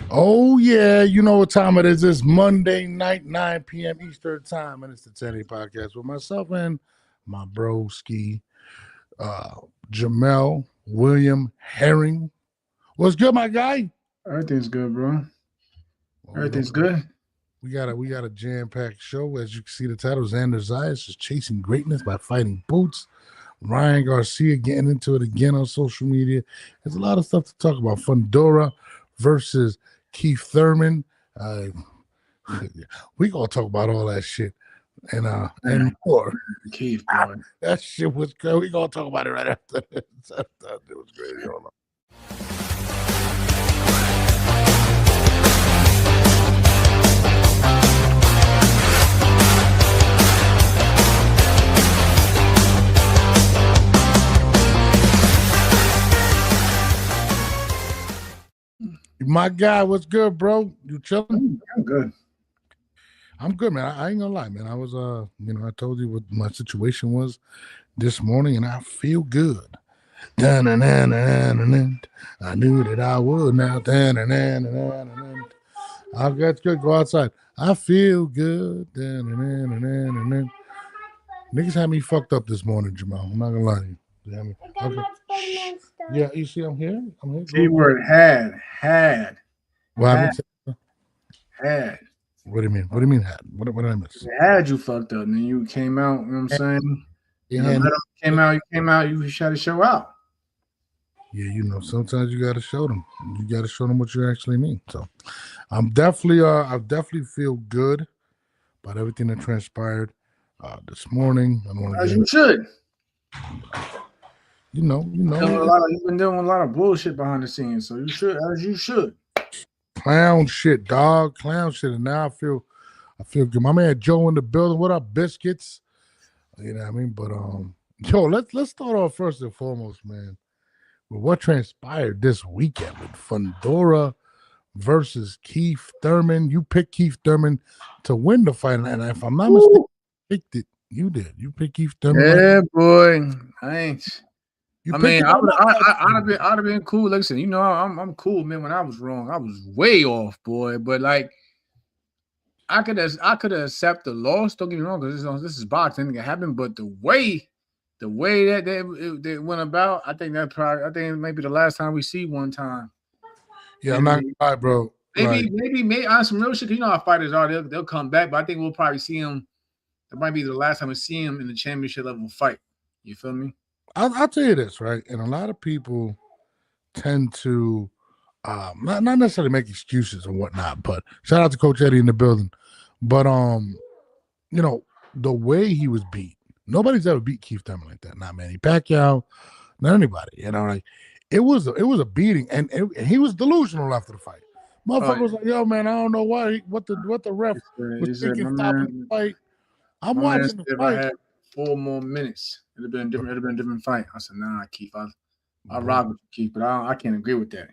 Oh, yeah. You know what time it is. It's Monday night, 9 p.m. Eastern time, and it's the 10 A podcast with myself and my broski, uh, Jamel William Herring. What's good, my guy? Everything's good, bro. Well, Everything's good. we got a jam-packed show. As you can see, the title, Xander Zayas is chasing greatness by fighting Boots. Ryan Garcia getting into it again on social media. There's a lot of stuff to talk about. Fundora versus Keith Thurman. We gonna talk about all that shit and more. Keith, boy. That shit was good. We gonna talk about it right after this. That was great. Hold on. My guy, what's good, bro? You chilling? I'm good. I'm good, man. I ain't gonna lie, man. I was I told you what my situation was this morning, and I feel good. I knew that I would now. I got to go outside. I feel good. Niggas had me fucked up this morning, Jamal. I'm not gonna lie to you. Okay. Yeah, you see, I'm here. Keyword had. What happened? Had. What do you mean? What do you mean had? What did I miss? It had you fucked up, and then you came out. You know what I'm saying? You came out. You shot the show out. Yeah, sometimes you gotta show them. You gotta show them what you actually mean. So, I definitely feel good about everything that transpired this morning. As you should. You've been doing a lot of bullshit behind the scenes, so you should, as you should. Clown shit, dog. Clown shit. And now I feel good. My man Joe in the building. What up, biscuits? You know what I mean? But let's start off first and foremost, man, with what transpired this weekend with Fundora versus Keith Thurman. You picked Keith Thurman to win the fight, and if I'm not mistaken, you picked it. You did. You picked Keith Thurman. Yeah, boy. I ain't. I'd have been cool. Listen, I'm cool, man. When I was wrong, I was way off, boy. But like, I could accept the loss. Don't get me wrong, because this is boxing, anything can happen. But the way that they went about, I think it may be the last time we see one time. Yeah, I'm not gonna lie, bro. Maybe on some real shit. You know how fighters are. They'll come back, but I think we'll probably see him. It might be the last time we see him in the championship level fight. You feel me? I'll tell you this, right? And a lot of people tend to not necessarily make excuses and whatnot, but shout out to Coach Eddie in the building. But the way he was beat, nobody's ever beat Keith Thurman like that. Not Manny Pacquiao, not anybody. It was a beating, and he was delusional after the fight. Motherfucker was like, "Yo, man, I don't know what the ref was thinking stopping the fight." I'm watching the fight. I had 4 more minutes, it'd have been a different fight. I said, "Nah, Keith, I rock with you, Keith, but I can't agree with that."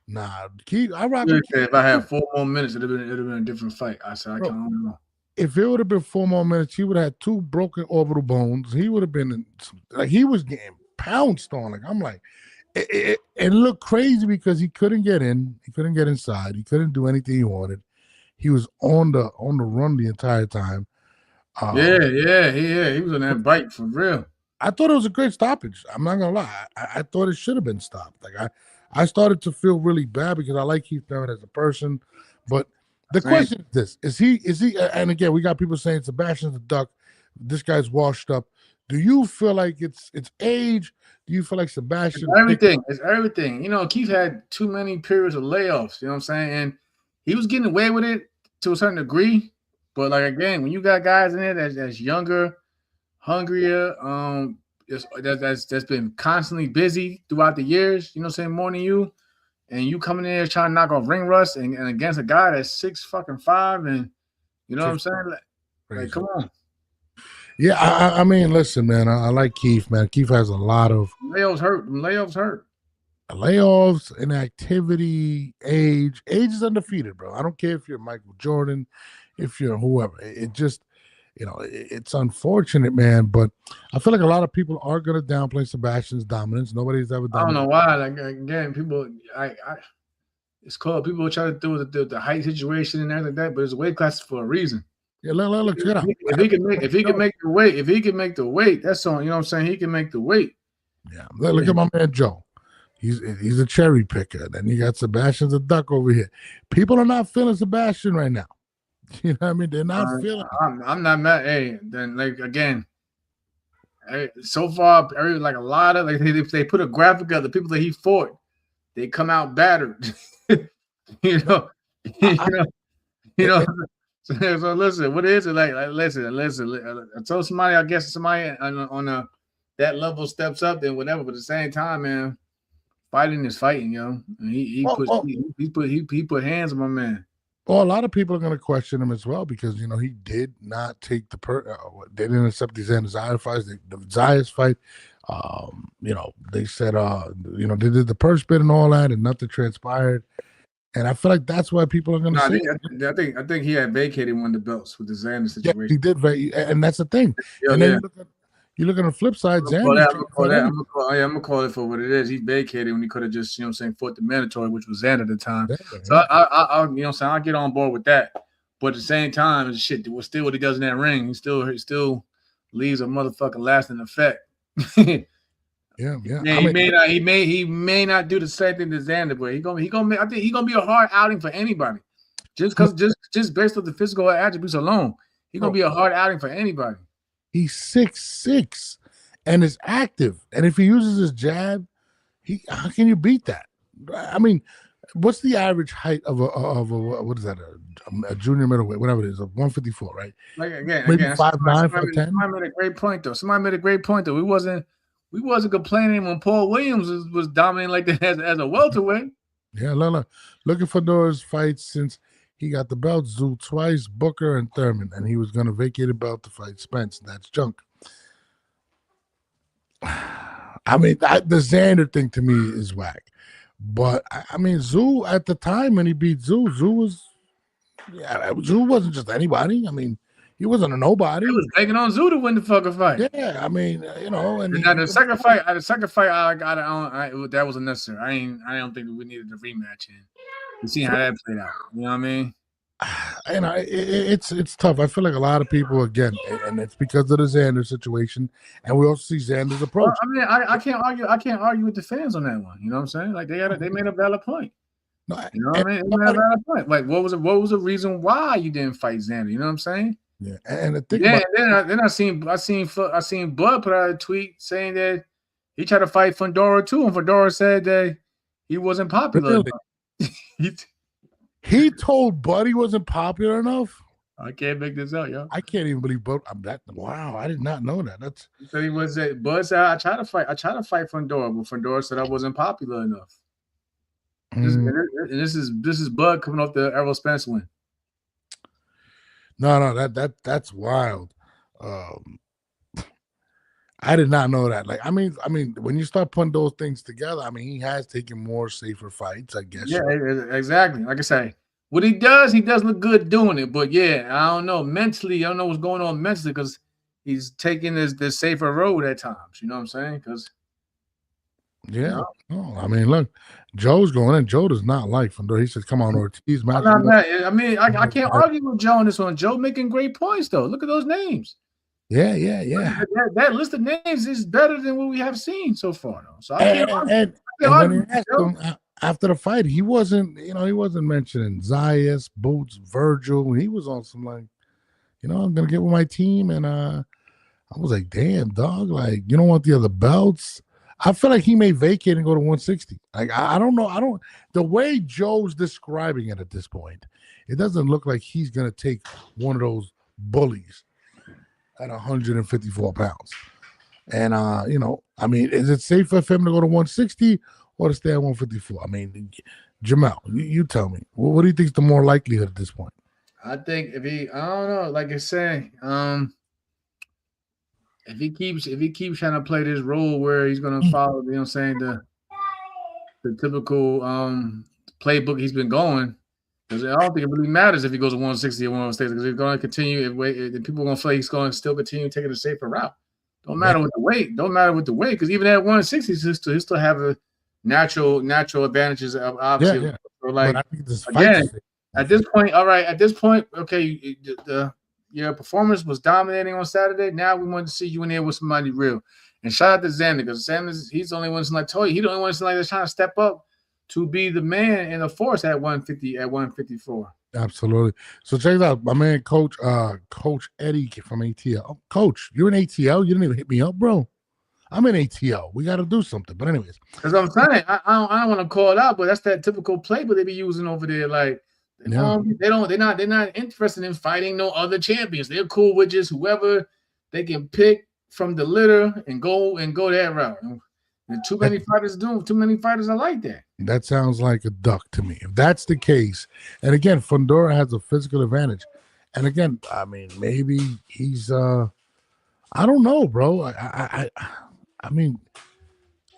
Nah, Keith, I rock with Keith. If I had 4 more minutes, it'd have been a different fight. I said, I don't know. If it would have been 4 more minutes, he would have had 2 broken orbital bones. He would have been he was getting pounced on. Like, I'm like, it looked crazy because he couldn't get in, he couldn't get inside, he couldn't do anything he wanted. He was on the run the entire time. He was on that bike for real. I thought it was a great stoppage. I'm not gonna lie. I thought it should have been stopped. Like I started to feel really bad because I like Keith Thurman as a person. But the question is this: Is he? And again, we got people saying Sebastian's a duck. This guy's washed up. Do you feel like it's age? Do you feel like Sebastian? It's everything. Keith had too many periods of layoffs. You know what I'm saying? And he was getting away with it to a certain degree. But like again, when you got guys in there that's younger, hungrier, that's been constantly busy throughout the years, more than you, and you coming in there trying to knock off ring rust and against a guy that's 6'5", and you know what I'm saying? Like come on. Yeah, I mean, listen, man, I like Keith, man. Keith has a lot of layoffs hurt. Layoffs, inactivity, age. Age is undefeated, bro. I don't care if you're Michael Jordan, if you're whoever. It just, it's unfortunate, man. But I feel like a lot of people are gonna downplay Sebastian's dominance. Nobody's ever done. I don't know why. Like again, people, It's called. People try to do the height situation and everything like that, but it's weight class for a reason. Yeah, look, check it out. If he can make the weight, that's on. You know what I'm saying? He can make the weight. Yeah, look at my man Joe. He's a cherry picker. Then you got Sebastian's a duck over here. People are not feeling Sebastian right now. You know what I mean? They're not feeling. I'm not mad. Hey, then like again, so far, like a lot of like if they put a graphic of the people that he fought, they come out battered. you know. So listen, what is it like? Listen. I told somebody, I guess somebody on that level steps up, then whatever. But at the same time, man, fighting is fighting, yo. And he put hands on my man. Well, a lot of people are going to question him as well because you know he did not take they didn't accept the Xander Zayas fight. The Zayas fight, you know, they said you know, they did the purse bid and all that, and nothing transpired. And I feel like that's why people are going to say. I think he had vacated one of the belts with the Xander situation. Yeah, he did, and that's the thing. And then you look on the flip side, Xander. I'm gonna call it for what it is. He vacated when he could have just, you know what I'm saying, fought the mandatory, which was Xander at the time. So I you know what I'm saying, I'll get on board with that. But at the same time, shit, still what he does in that ring, he still leaves a motherfucking lasting effect. Yeah. He may not do the same thing to Xander, but I think he's gonna be a hard outing for anybody. Just based on the physical attributes alone, he's gonna be a hard outing for anybody. He's 6'6" and is active, and if he uses his jab, how can you beat that? I mean, what's the average height of a what is that, a junior middleweight, whatever it is, a 154, right? Like again, maybe 5'9", 5'10". Somebody made a great point though. We wasn't complaining when Paul Williams was dominating like that as a welterweight. Yeah, look at Fedora's fights since he got the belt. Zoo twice, Booker and Thurman, and he was going to vacate a belt to fight Spence. That's junk. I mean, the Xander thing to me is whack. But I mean, Zoo at the time when he beat Zoo wasn't just anybody. I mean, he wasn't a nobody. He was taking on Zoo to win the fucking fight. Yeah, I mean, you know, and the second fight, that was unnecessary. I don't think we needed a rematch. And you see how that played out. You know what I mean? You know, it's tough. I feel like a lot of people, again, and it's because of the Xander situation, and we also see Xander's approach. Well, I mean, I can't argue with the fans on that one. You know what I'm saying? Like they made a valid point. You know what I mean? They made a valid point. Like what was the reason why you didn't fight Xander? You know what I'm saying? Yeah, and the thing then I seen Bud put out a tweet saying that he tried to fight Fedora too, and Fedora said that he wasn't popular. Really? He told Bud he wasn't popular enough. I can't make this out, yo. I can't even believe Bud. Wow, I did not know that. He said he was that. Bud said I tried to fight Fedora, but Fedora said I wasn't popular enough. This is Bud coming off the Errol Spence win. No, that's wild. I did not know that. Like, I mean, when you start putting those things together, I mean, he has taken more safer fights, I guess. Yeah, exactly. Like I say, what he does look good doing it. But yeah, I don't know mentally. I don't know what's going on mentally because he's taking this safer road at times. You know what I'm saying? Because yeah, I mean, look, Joe's going in. Joe does not like Fedora. He says, "Come on, Ortiz." I mean, I can't argue with Joe on this one. Joe making great points though. Look at those names. Yeah. That list of names is better than what we have seen so far, though. So I can't argue. And when he asked him after the fight, he wasn't mentioning Zayas, Boots, Virgil. He was on some like, I'm gonna get with my team, and I was like, damn, dog, like you don't want the other belts. I feel like he may vacate and go to 160. Like I don't know. The way Joe's describing it at this point, it doesn't look like he's gonna take one of those bullies at 154 pounds. And I mean, is it safer for him to go to 160 or to stay at 154? I mean, Jamel, you tell me. What do you think is the more likelihood at this point? I think I don't know, like I say, if he keeps trying to play this role where he's gonna follow, the typical playbook he's been going. Because I don't think it really matters if he goes to 160 or 160 because he's going to continue. If people are going to feel like he's going to still continue taking a safer route. Don't matter with the weight. Because even at 160, he'll still have a natural advantages. Obviously, So But like I think this fight again, is fake. at this point, all right. At this point, okay, your performance was dominating on Saturday. Now we want to see you in there with somebody real. And shout out to Xander because Xander's he's the only one. Like I told you, he's the only one that's trying to step up to be the man in the force at 150 at 154. Absolutely. So check it out, my man, Coach Eddie from ATL. Oh, Coach, you're in ATL. You didn't even hit me up, bro. I'm in ATL. We got to do something. But anyways, Because I'm saying I don't want to call it out, but that's that typical playbook they be using over there. Like they're not interested in fighting no other champions. They're cool with just whoever they can pick from the litter and go that route. And too many fighters are like that. That sounds like a duck to me. If that's the case, and again, Fundora has a physical advantage. And again, I mean, maybe he's I don't know, bro. I mean,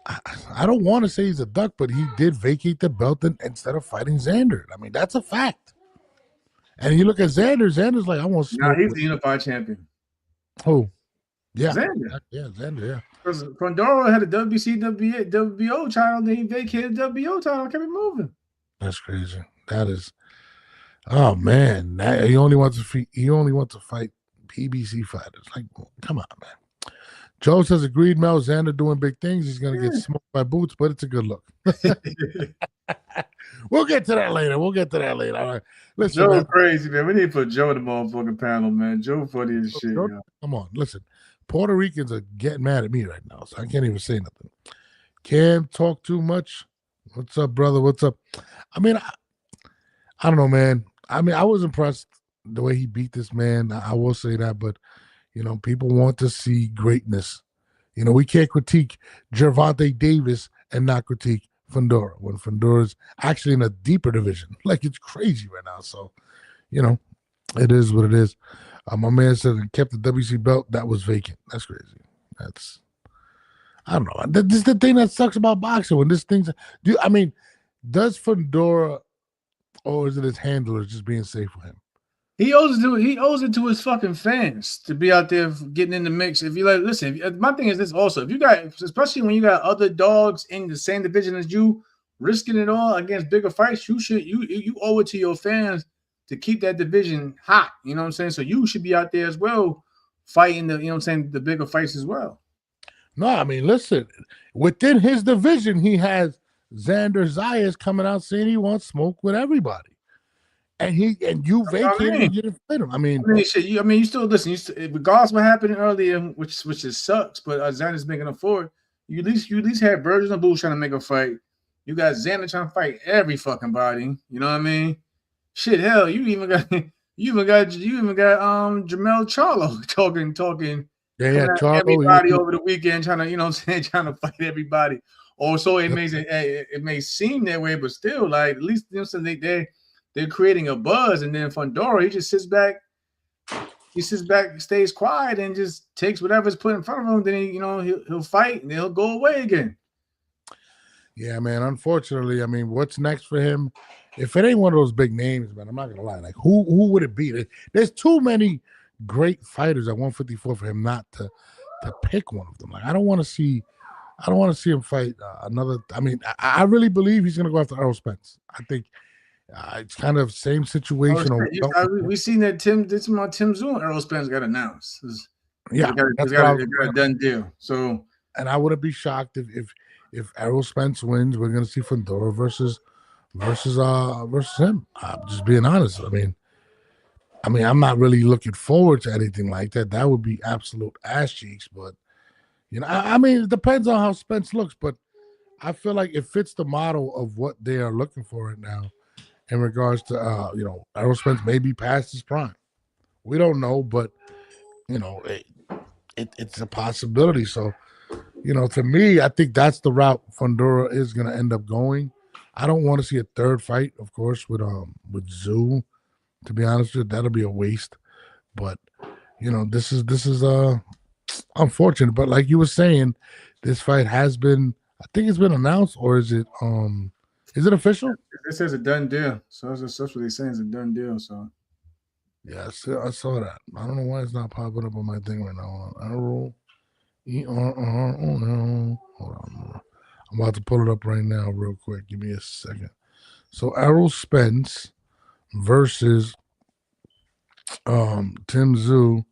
I don't want to say he's a duck, but he did vacate the belt instead of fighting Xander. I mean, that's a fact. And you look at Xander, Xander's like, I want to smoke. Now he's the unified champion. Who? Yeah. Xander. Yeah, Xander, yeah. Because Fundora had a WBC WBO title, then he vacated the WBO title and kept it moving. That's crazy. That is, oh man. He only wants to fight PBC fighters. Like, come on, man. Joe says, agreed, Mel. Xander doing big things. He's going to get smoked by Boots, but it's a good look. We'll get to that later. All right. Listen, Joe's crazy, man. We need to put Joe in the motherfucking panel, man. Joe funny as shit. Joe, come on. Listen, Puerto Ricans are getting mad at me right now, so I can't even say nothing. Cam, talk too much. What's up, brother? What's up? I mean, I don't know, man. I mean, I was impressed the way he beat this man. I will say that, but you know, people want to see greatness. You know, we can't critique Gervonta Davis and not critique Fundora when Fundora's actually in a deeper division. Like, it's crazy right now. So, you know, it is what it is. My man said he kept the WC belt that was vacant. That's crazy. I don't know. This is the thing that sucks about boxing when this thing's. Does Fundora, or is it his handlers just being safe for him? He owes it to his fucking fans to be out there getting in the mix. If you like, listen. My thing is this also. If you got, especially when you got other dogs in the same division as you, risking it all against bigger fights, you owe it to your fans to keep that division hot. You know what I'm saying? So you should be out there as well, fighting the bigger fights as well. No, I mean, listen. Within his division, he has Xander Zayas coming out saying he wants smoke with everybody. And you vacated and you didn't fight him. You still listen. Regardless of what happened earlier, which just sucks, but Xander's making a forward. You at least had Virgin and Boots trying to make a fight. You got Xander trying to fight every fucking body. You know what I mean? Shit, hell, you even got Jamel Charlo talking. Yeah, Charlo, everybody over the weekend trying to trying to fight everybody. Also, it may seem that way, but still, like, at least they're creating a buzz, and then Fundora, he just sits back, stays quiet, and just takes whatever's put in front of him. Then he'll fight, and then he'll go away again. Yeah, man. Unfortunately, I mean, what's next for him? If it ain't one of those big names, man, I'm not gonna lie. Like, who would it be? There's too many great fighters at 154 for him not to pick one of them. Like, I don't want to see him fight another. I mean, I really believe he's gonna go after Errol Spence. I think. It's kind of same situation. We seen that Tim Zoom Errol Spence got announced. Yeah, it's got a done deal. So, and I wouldn't be shocked if Errol Spence wins. We're going to see Fundora versus him. I'm just being honest. I mean, I'm not really looking forward to anything like that. That would be absolute ass cheeks. But it depends on how Spence looks. But I feel like it fits the model of what they are looking for right now. In regards to, Errol Spence may be past his prime. We don't know, but, it's a possibility. So, to me, I think that's the route Fundora is going to end up going. I don't want to see a third fight, of course, with Zoo. To be honest with you, that'll be a waste. But, this is unfortunate. But like you were saying, this fight has been, I think it's been announced, or is it official? It says a done deal. So that's what they're saying, is a done deal. So yeah, I saw that. I don't know why it's not popping up on my thing right now. Errol Hold on. I'm about to pull it up right now real quick. Give me a second. So Errol Spence versus Tim Tszyu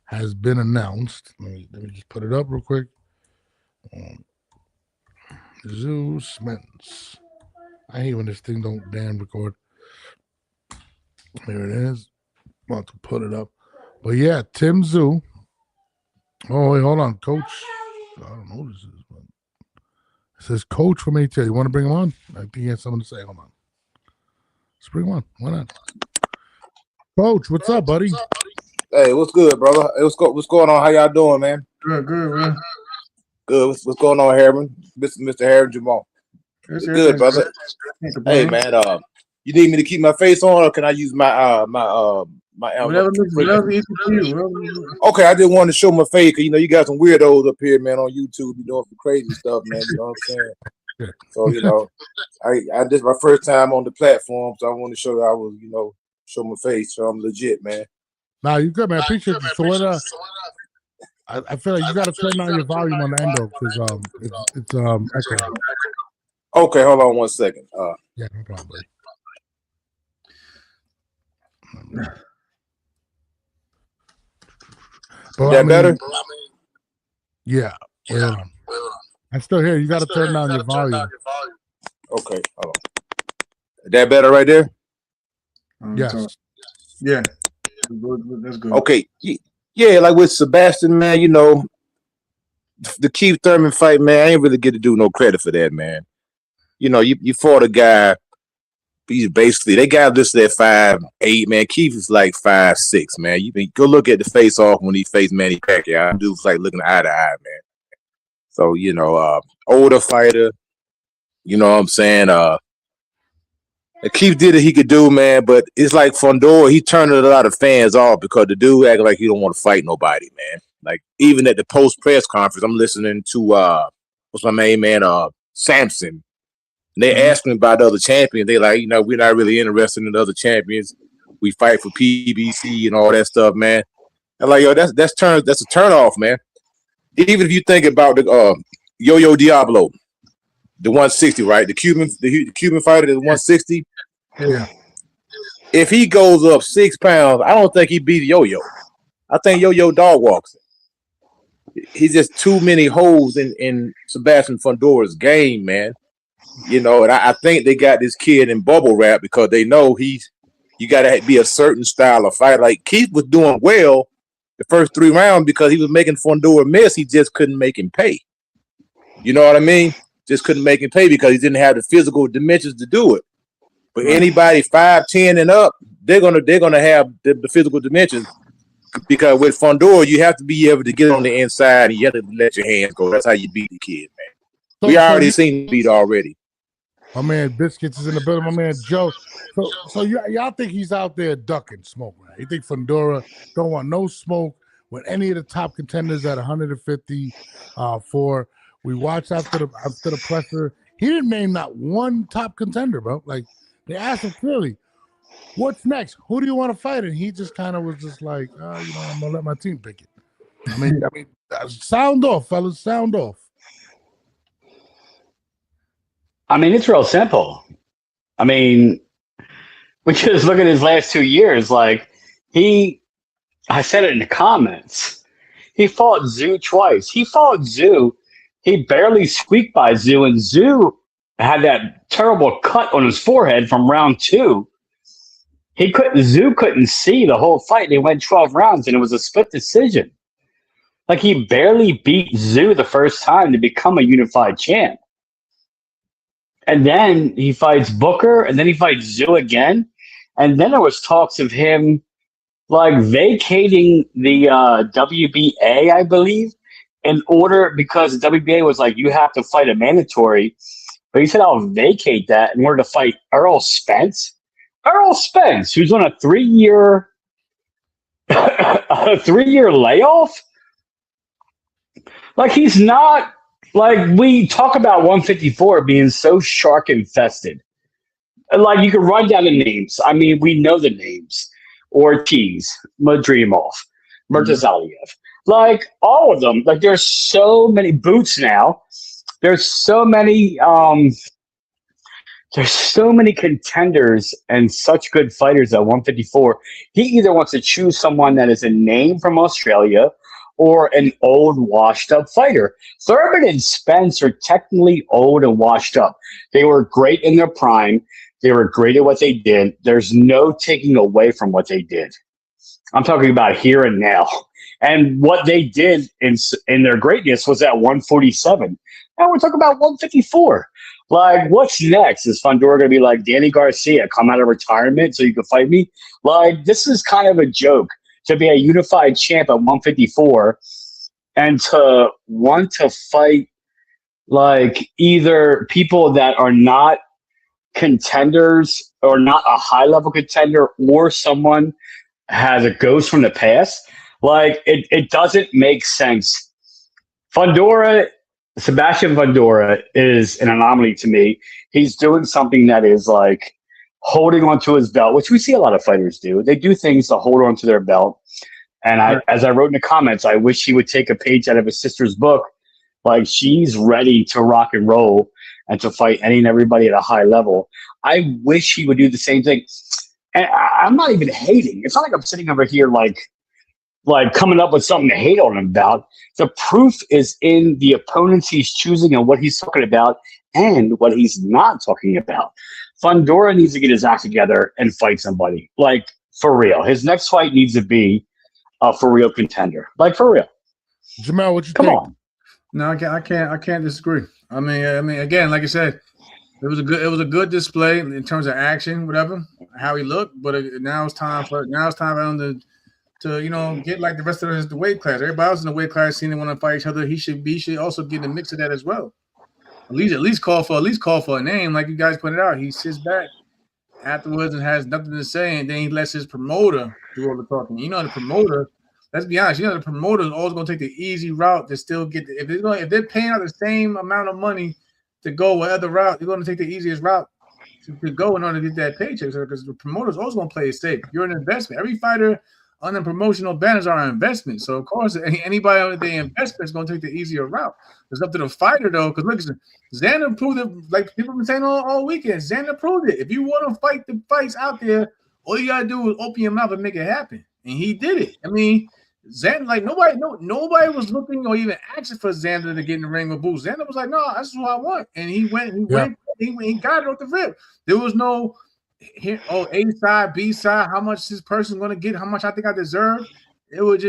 has been announced. Let me just put it up real quick. Tszyu Spence. I hate when this thing don't damn record. Here it is. I'm about to put it up. But yeah, Tim Tszyu. Oh, wait, hold on. Coach. I don't know who this is, but it says coach from ATL. You want to bring him on? I think he has something to say. Hold on. Let's bring him on. Why not? Coach, what's up, buddy? Hey, what's good, brother? Hey, what's going on? How y'all doing, man? Good, man. Good. What's going on, Harriman? Mr. Harriman Jamal. Good, brother. Hey, man. You need me to keep my face on, or can I use my whatever easy for you. Okay, I just wanted to show my face because you got some weirdos up here, man, on YouTube. You doing some crazy stuff, man. You know what I'm saying? So I this is my first time on the platform, so I want to show that I was, show my face, so I'm legit, man. Nah, you good, man. I appreciate you. So what? I feel like you got to turn down your volume on the end though, because it's echoing. Okay, hold on one second. Yeah, no problem, buddy. Is that better? Yeah. Wait on. I still hear you. Got to turn down your volume. Okay, hold on. Is that better right there? Yes. Yeah. That's good. Okay. Yeah, like with Sebastian, man, the Keith Thurman fight, man, I ain't really get to do no credit for that, man. You fought a guy. He's basically, they got listed at 5'8", man. Keith is like 5'6", man. You can go look at the face off when he faced Manny Pacquiao. Dude's like looking eye to eye, man. So, older fighter, you know what I'm saying? Keith did what he could do, man, but it's like Fundora, he turned a lot of fans off because the dude acted like he don't want to fight nobody, man. Like, even at the post-press conference, I'm listening to, what's my name, man, Samson. And they asked me about the other champions. They like, we're not really interested in the other champions. We fight for PBC and all that stuff, man. And like, yo, that's a turn off, man. Even if you think about the Yo-Yo Diablo, the 160, right? The Cuban fighter, the 160. Yeah. If he goes up 6 pounds, I don't think he beat Yo-Yo. I think Yo-Yo dog walks him. He's just too many holes in Sebastian Fundora's game, man. And I think they got this kid in bubble wrap because they know you got to be a certain style of fight. Like Keith was doing well the first 3 rounds because he was making Fundora miss. He just couldn't make him pay. You know what I mean? Just couldn't make him pay because he didn't have the physical dimensions to do it. But anybody 5'10" and up, they're gonna have the physical dimensions because with Fundora you have to be able to get on the inside and you have to let your hands go. That's how you beat the kid, man. We already seen beat already. My man Biscuits is in the building. My man Joe. So y'all think he's out there ducking smoke, right? You think Fundora don't want no smoke with any of the top contenders at 150 for. We watched after the presser. He didn't name not one top contender, bro. Like they asked him clearly, "What's next? Who do you want to fight?" And he just kind of was just like, I'm gonna let my team pick it. I mean, sound off, fellas, sound off. I mean, it's real simple. I mean, we just look at his last 2 years. Like I said it in the comments. He fought Tszyu twice. He fought Tszyu. He barely squeaked by Tszyu, and Tszyu had that terrible cut on his forehead from round 2. Tszyu couldn't see the whole fight. They went 12 rounds, and it was a split decision. Like, he barely beat Tszyu the first time to become a unified champ. And then he fights Booker, and then he fights Tszyu again. And then there was talks of him, like, vacating the WBA, I believe, because the WBA was like, you have to fight a mandatory. But he said, I'll vacate that in order to fight Errol Spence. Errol Spence, who's on a 3-year layoff. Like, he's not, like, we talk about 154 being so shark infested. Like, you can run down the names. I mean, we know the names. Ortiz, Madrimov, Murtazaliev. Like, all of them. Like, there's so many Boots now. There's so many there's so many contenders and such good fighters at 154. He either wants to choose someone that is a name from Australia or an old, washed-up fighter. Thurman and Spence are technically old and washed up. They were great in their prime. They were great at what they did. There's no taking away from what they did. I'm talking about here and now. And what they did in their greatness was at 147. Now we're talking about 154. Like, what's next? Is Fundora going to be like, Danny Garcia, come out of retirement so you can fight me? Like, this is kind of a joke to be a unified champ at 154 and to want to fight, like, either people that are not contenders or not a high-level contender or someone has a ghost from the past. Like, it doesn't make sense. Sebastian Fundora is an anomaly to me. He's doing something that is like holding onto his belt, which we see a lot of fighters do. They do things to hold onto their belt. And as I wrote in the comments, I wish he would take a page out of his sister's book. Like, she's ready to rock and roll and to fight any and everybody at a high level. I wish he would do the same thing. And I'm not even hating. It's not like I'm sitting over here like coming up with something to hate on him about. The proof is in the opponents he's choosing and what he's talking about and what he's not talking about. Fundora needs to get his act together and fight somebody. Like, for real. His next fight needs to be a for real contender. Like, for real. Jamal, what you Come think? on. No, I can't disagree. I mean, again, like I said, it was a good display in terms of action, whatever, how he looked. But now it's time for him to get like the rest of the weight class. Everybody else in the weight class seeing they want to fight each other. He should also get in the mix of that as well. At least call for a name, like you guys pointed out. He sits back afterwards and has nothing to say, and then he lets his promoter do all the talking. You know, the promoter. Let's be honest. You know, the promoter is always going to take the easy route to still get. If they're paying out the same amount of money to go whatever route, they're going to take the easiest route to go in order to get that paycheck. Because the promoter is always going to play it safe. You're an investment. Every fighter on the promotional banners are an investment. So, of course, anybody on the investment is going to take the easier route. It's up to the fighter, though, because look, Xander proved it, like people have been saying all weekend. Xander proved it. If you want to fight the fights out there, all you got to do is open your mouth and make it happen. And he did it. I mean, Xander, like, nobody was looking or even asking for Xander to get in the ring with Boots. Xander was like, no, that's what I want. And he got it off the rip. There was no A side, B side, how much this person's gonna get, how much I think I deserve. It was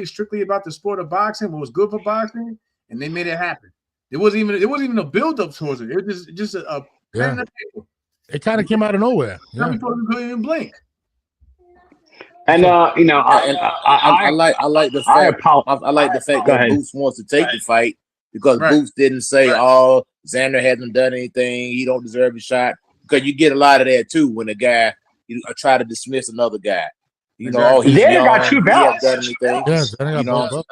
strictly about the sport of boxing, what was good for boxing, and they made it happen. It wasn't even a build up towards it. It was just a It kind of came out of nowhere. Yeah. Before we couldn't even blink. And I like the fact that Boots wants to take the fight because Boots didn't say, "Oh, Xander hasn't done anything. He don't deserve a shot." Because you get a lot of that too when a guy try to dismiss another guy. You know, oh, he's young, got two belts. He hasn't done anything. Yes, you know,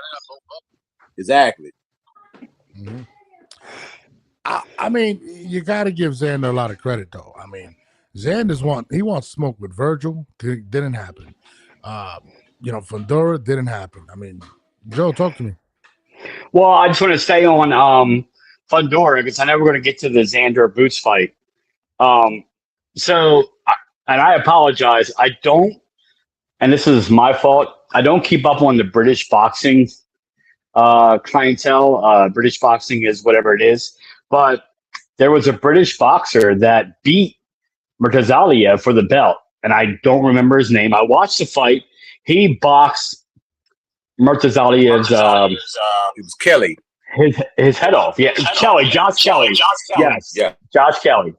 exactly. Mm-hmm. I mean, you got to give Xander a lot of credit, though. I mean, Xander's wants smoke with Virgil. Didn't happen. Fundora didn't happen. I mean, Joe, talk to me. Well, I just want to stay on Fundora because I know we're going to get to the Xander Boots fight. And I apologize. I don't, and this is my fault. I don't keep up on the British boxing clientele. British boxing is whatever it is. But there was a British boxer that beat Murtazalia for the belt, and I don't remember his name. I watched the fight. He boxed Murtazalia's. It was Kelly. His head off. Yeah, Josh Kelly. Yes, yeah, Josh Kelly.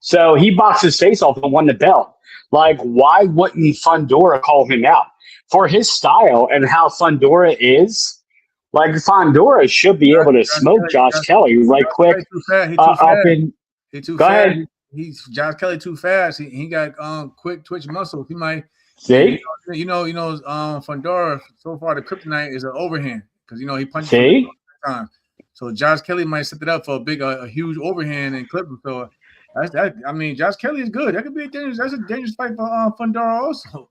So he boxed his face off and won the belt. Like, why wouldn't Fundora call him out for his style and how Fundora is? Like, Fundora should be able to smoke Josh Kelly right quick. Go ahead. Josh Kelly too fast. He got quick twitch muscles. He might see. Fundora so far the kryptonite is an overhand because he punches time. So Josh Kelly might set it up for a huge overhand and clip him. So Josh Kelly is good. That could be a dangerous fight for Fundora also.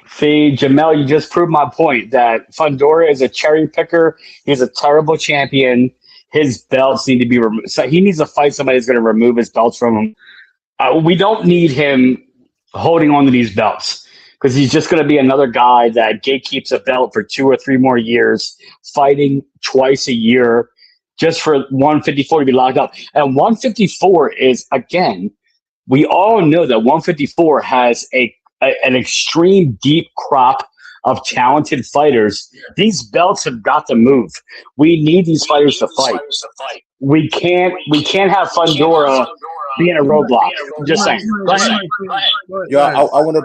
See, Jamel, you just proved my point that Fundora is a cherry picker. He's a terrible champion. his belts need to be removed. So he needs to fight somebody that's going to remove his belts from him. We don't need him holding on to these belts because he's just going to be another guy that gatekeeps a belt for 2 or 3 more years, fighting twice a year just for 154 to be locked up. And 154 is, again, we all know that 154 has an extreme deep crop of talented fighters. These belts have got to move. We need these fighters to fight. We can't have Fundora being a roadblock. Just saying. Yeah, I want to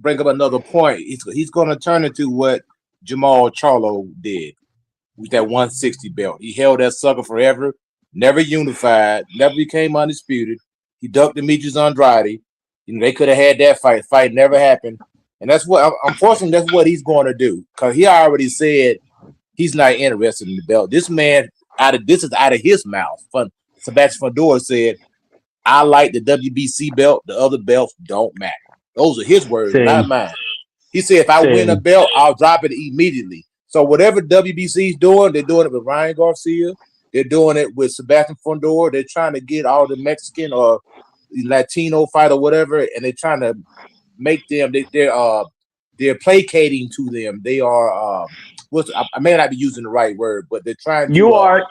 bring up another point. He's going to turn into what Jamal Charlo did with that 160 belt. He held that sucker forever, never unified, never became undisputed. He ducked Demetrius Andrade. They could have had that fight. Fight never happened. And that's what, unfortunately, that's what he's going to do. Because he already said he's not interested in the belt. This man, this is out of his mouth. Sebastian Fundora said, I like the WBC belt. The other belts don't matter. Those are his words, not mine. He said, if I win a belt, I'll drop it immediately. So whatever WBC is doing, they're doing it with Ryan Garcia. They're doing it with Sebastian Fundora. They're trying to get all the Mexican or Latino fight or whatever, and they're trying to make them. They're placating to them. They are. I may not be using the right word, but they're trying. You are.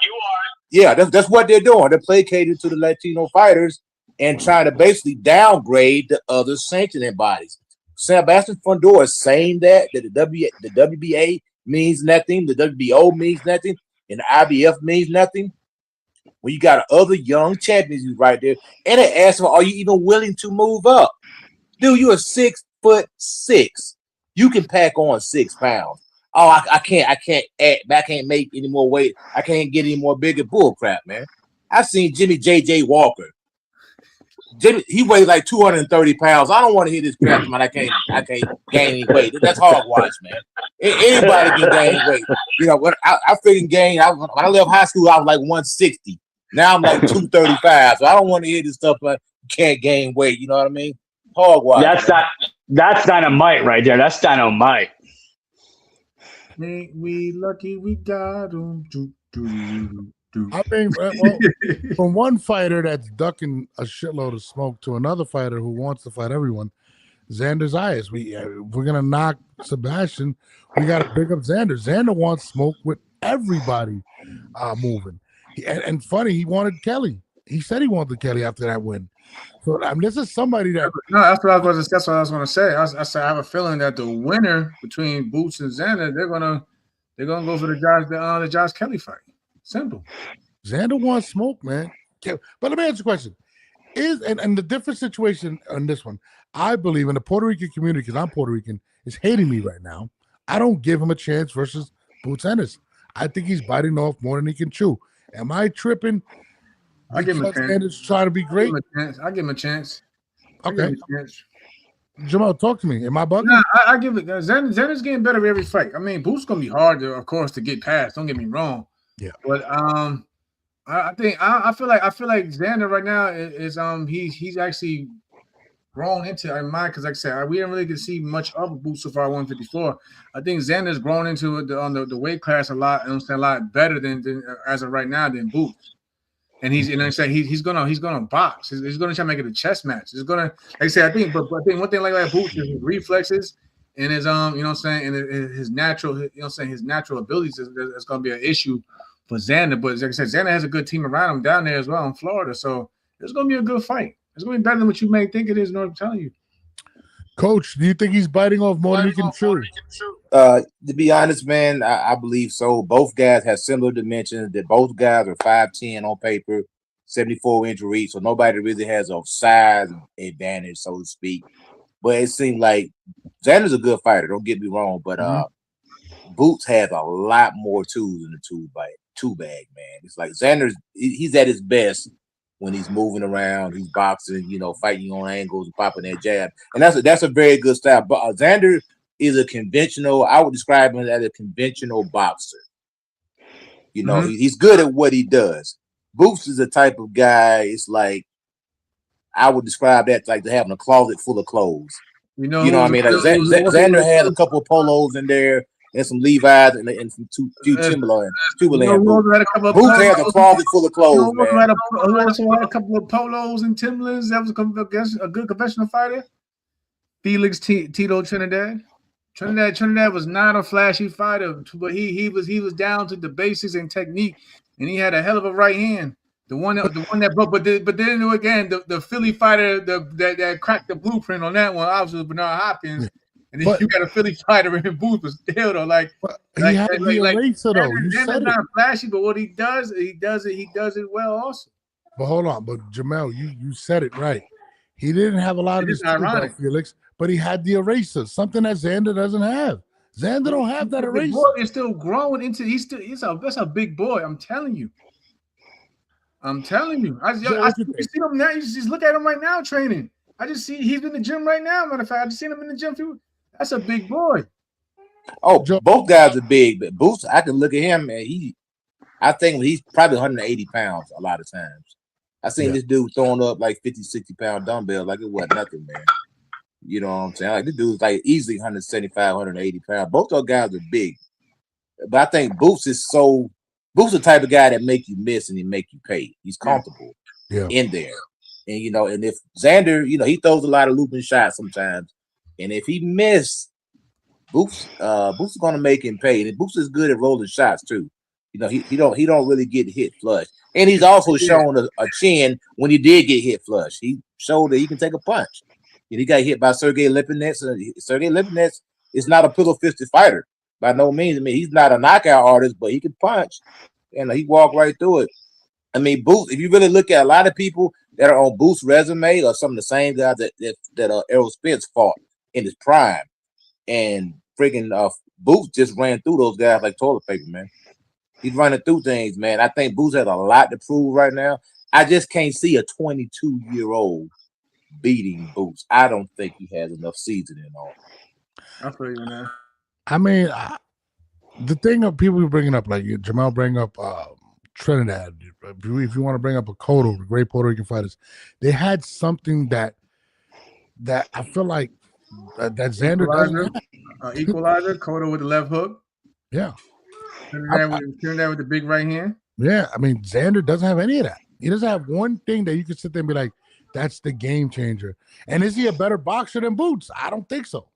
Yeah, that's what they're doing. They're placating to the Latino fighters and trying to basically downgrade the other sanctioning bodies. Sebastian Fundora is saying that the WBA means nothing, the WBO means nothing, and the IBF means nothing. When you got other young champions right there, and they ask him, "Are you even willing to move up?" Dude, you're 6'6". You can pack on 6 pounds. Oh, I can't make any more weight. I can't get any more bigger. Bull crap, man. I've seen Jimmy J.J. Walker. He weighs like 230 pounds. I don't want to hear this crap, man. I can't gain any weight. That's hogwash, man. Anybody can gain weight. When I freaking gained, when I left high school, I was like 160. Now I'm like 235. So I don't want to hear this stuff like you can't gain weight. You know what I mean? Hogwash. That's dynamite right there. That's dynamite. Ain't we lucky we got him? I mean, from one fighter that's ducking a shitload of smoke to another fighter who wants to fight everyone, Xander Zayas. We're gonna knock Sebastian. We got to pick up Xander. Xander wants smoke with everybody moving. And funny, he wanted Kelly. He said he wanted Kelly after that win. So I mean, this is somebody that. No, that's what I was going to say. I said I have a feeling that the winner between Boots and Xander, they're gonna go for the Josh Kelly fight. Simple. Xander wants smoke, man. But let me ask you a question. And the different situation on this one, I believe in the Puerto Rican community, because I'm Puerto Rican, is hating me right now. I don't give him a chance versus Boots Ennis. I think he's biting off more than he can chew. Am I tripping? I give him a chance. Xander's trying to be great. I give him a chance. Okay. Jamal, talk to me. Am I bugging? Nah, I give it. Xander's getting better every fight. I mean, Boots gonna be hard, of course, to get past. Don't get me wrong. Yeah. But I feel like Xander right now is he's actually grown into mind, because like I said, we didn't really get to see much of Boots so far 154. I think Xander's grown into it on the weight class a lot better than as of right now than Boots. And he's gonna box. He's gonna try to make it a chess match. He's gonna, like I said, I think one thing like that Boots is his reflexes and his and his natural his natural abilities is gonna be an issue for Xander. But like I said, Xander has a good team around him down there as well in Florida. So it's gonna be a good fight. It's gonna be better than what you may think it is. I'm telling you. Coach, do you think he's biting off more than he can chew? To be honest, man, I believe so. Both guys have similar dimensions. That both guys are 5'10" on paper, 74-inch reach. So nobody really has a size advantage, so to speak. But it seems like Xander's a good fighter. Don't get me wrong, but Boots has a lot more tools in the tool bag, man. It's like Xander's he's at his best when he's moving around, he's boxing, fighting on angles and popping that jab, and that's a very good style. But Xander is a conventional. I would describe him as a conventional boxer. He's good at what he does. Boots is the type of guy. It's like I would describe that like having a closet full of clothes. You know what I mean? Like Xander had a couple of polos in there and some Levi's and some few Timberland boots. Had a couple of Boots has a closet full of clothes, man. Who also had a couple of polos and Timberlands? That was a good conventional fighter. Felix Tito Trinidad. Trinidad was not a flashy fighter, but he was down to the basics and technique, and he had a hell of a right hand. The one that but then again the Philly fighter that cracked the blueprint on that one obviously was Bernard Hopkins, and then you got a Philly fighter in Boots, but still though he had the eraser though. You said not flashy, but what he does it well also. But hold on, but Jamel, you said it right. He didn't have a lot of this about Felix, but he had the eraser, something that Xander doesn't have. Xander don't have that eraser. Boy is still growing into. That's a big boy. I'm telling you. I see him now. You just look at him right now training. I just see he's in the gym right now. Matter of fact, I just seen him in the gym too. That's a big boy. Oh, both guys are big, but Boots, I can look at him and I think he's probably 180 pounds a lot of times. I seen this dude throwing up like 50, 60 pound dumbbells like it wasn't nothing, man. You know what I'm saying? Like this dude's like easily 175, 180 pounds. Both those guys are big. But I think Boots the type of guy that make you miss and he make you pay. He's comfortable in there. And and if Xander, he throws a lot of looping shots sometimes. And if he miss, Boots is gonna make him pay. And Boots is good at rolling shots too. He don't really get hit flush. And he's also shown a chin when he did get hit flush. He showed that he can take a punch. He got hit by Sergey Lipinets. Sergey Lipinets is not a pillow-fisted fighter by no means. I mean, he's not a knockout artist, but he can punch, and he walked right through it. I mean, Boots. If you really look at a lot of people that are on Boots' resume, or some of the same guys that Errol Spence fought in his prime, and freaking Boots just ran through those guys like toilet paper, man. He's running through things, man. I think Boots has a lot to prove right now. I just can't see a 22-year-old beating Boots. I don't think he has enough seasoning on. I feel you, man. I mean, the thing of people bringing up, like Jamal bring up Trinidad. If you want to bring up a Cotto, the great Puerto Rican fighters, they had something that I feel like that Xander doesn't have. Equalizer, Cotto with the left hook. Yeah. Trinidad with the big right hand. Yeah, I mean, Xander doesn't have any of that. He doesn't have one thing that you could sit there and be like, that's the game changer. And is he a better boxer than Boots? I don't think so.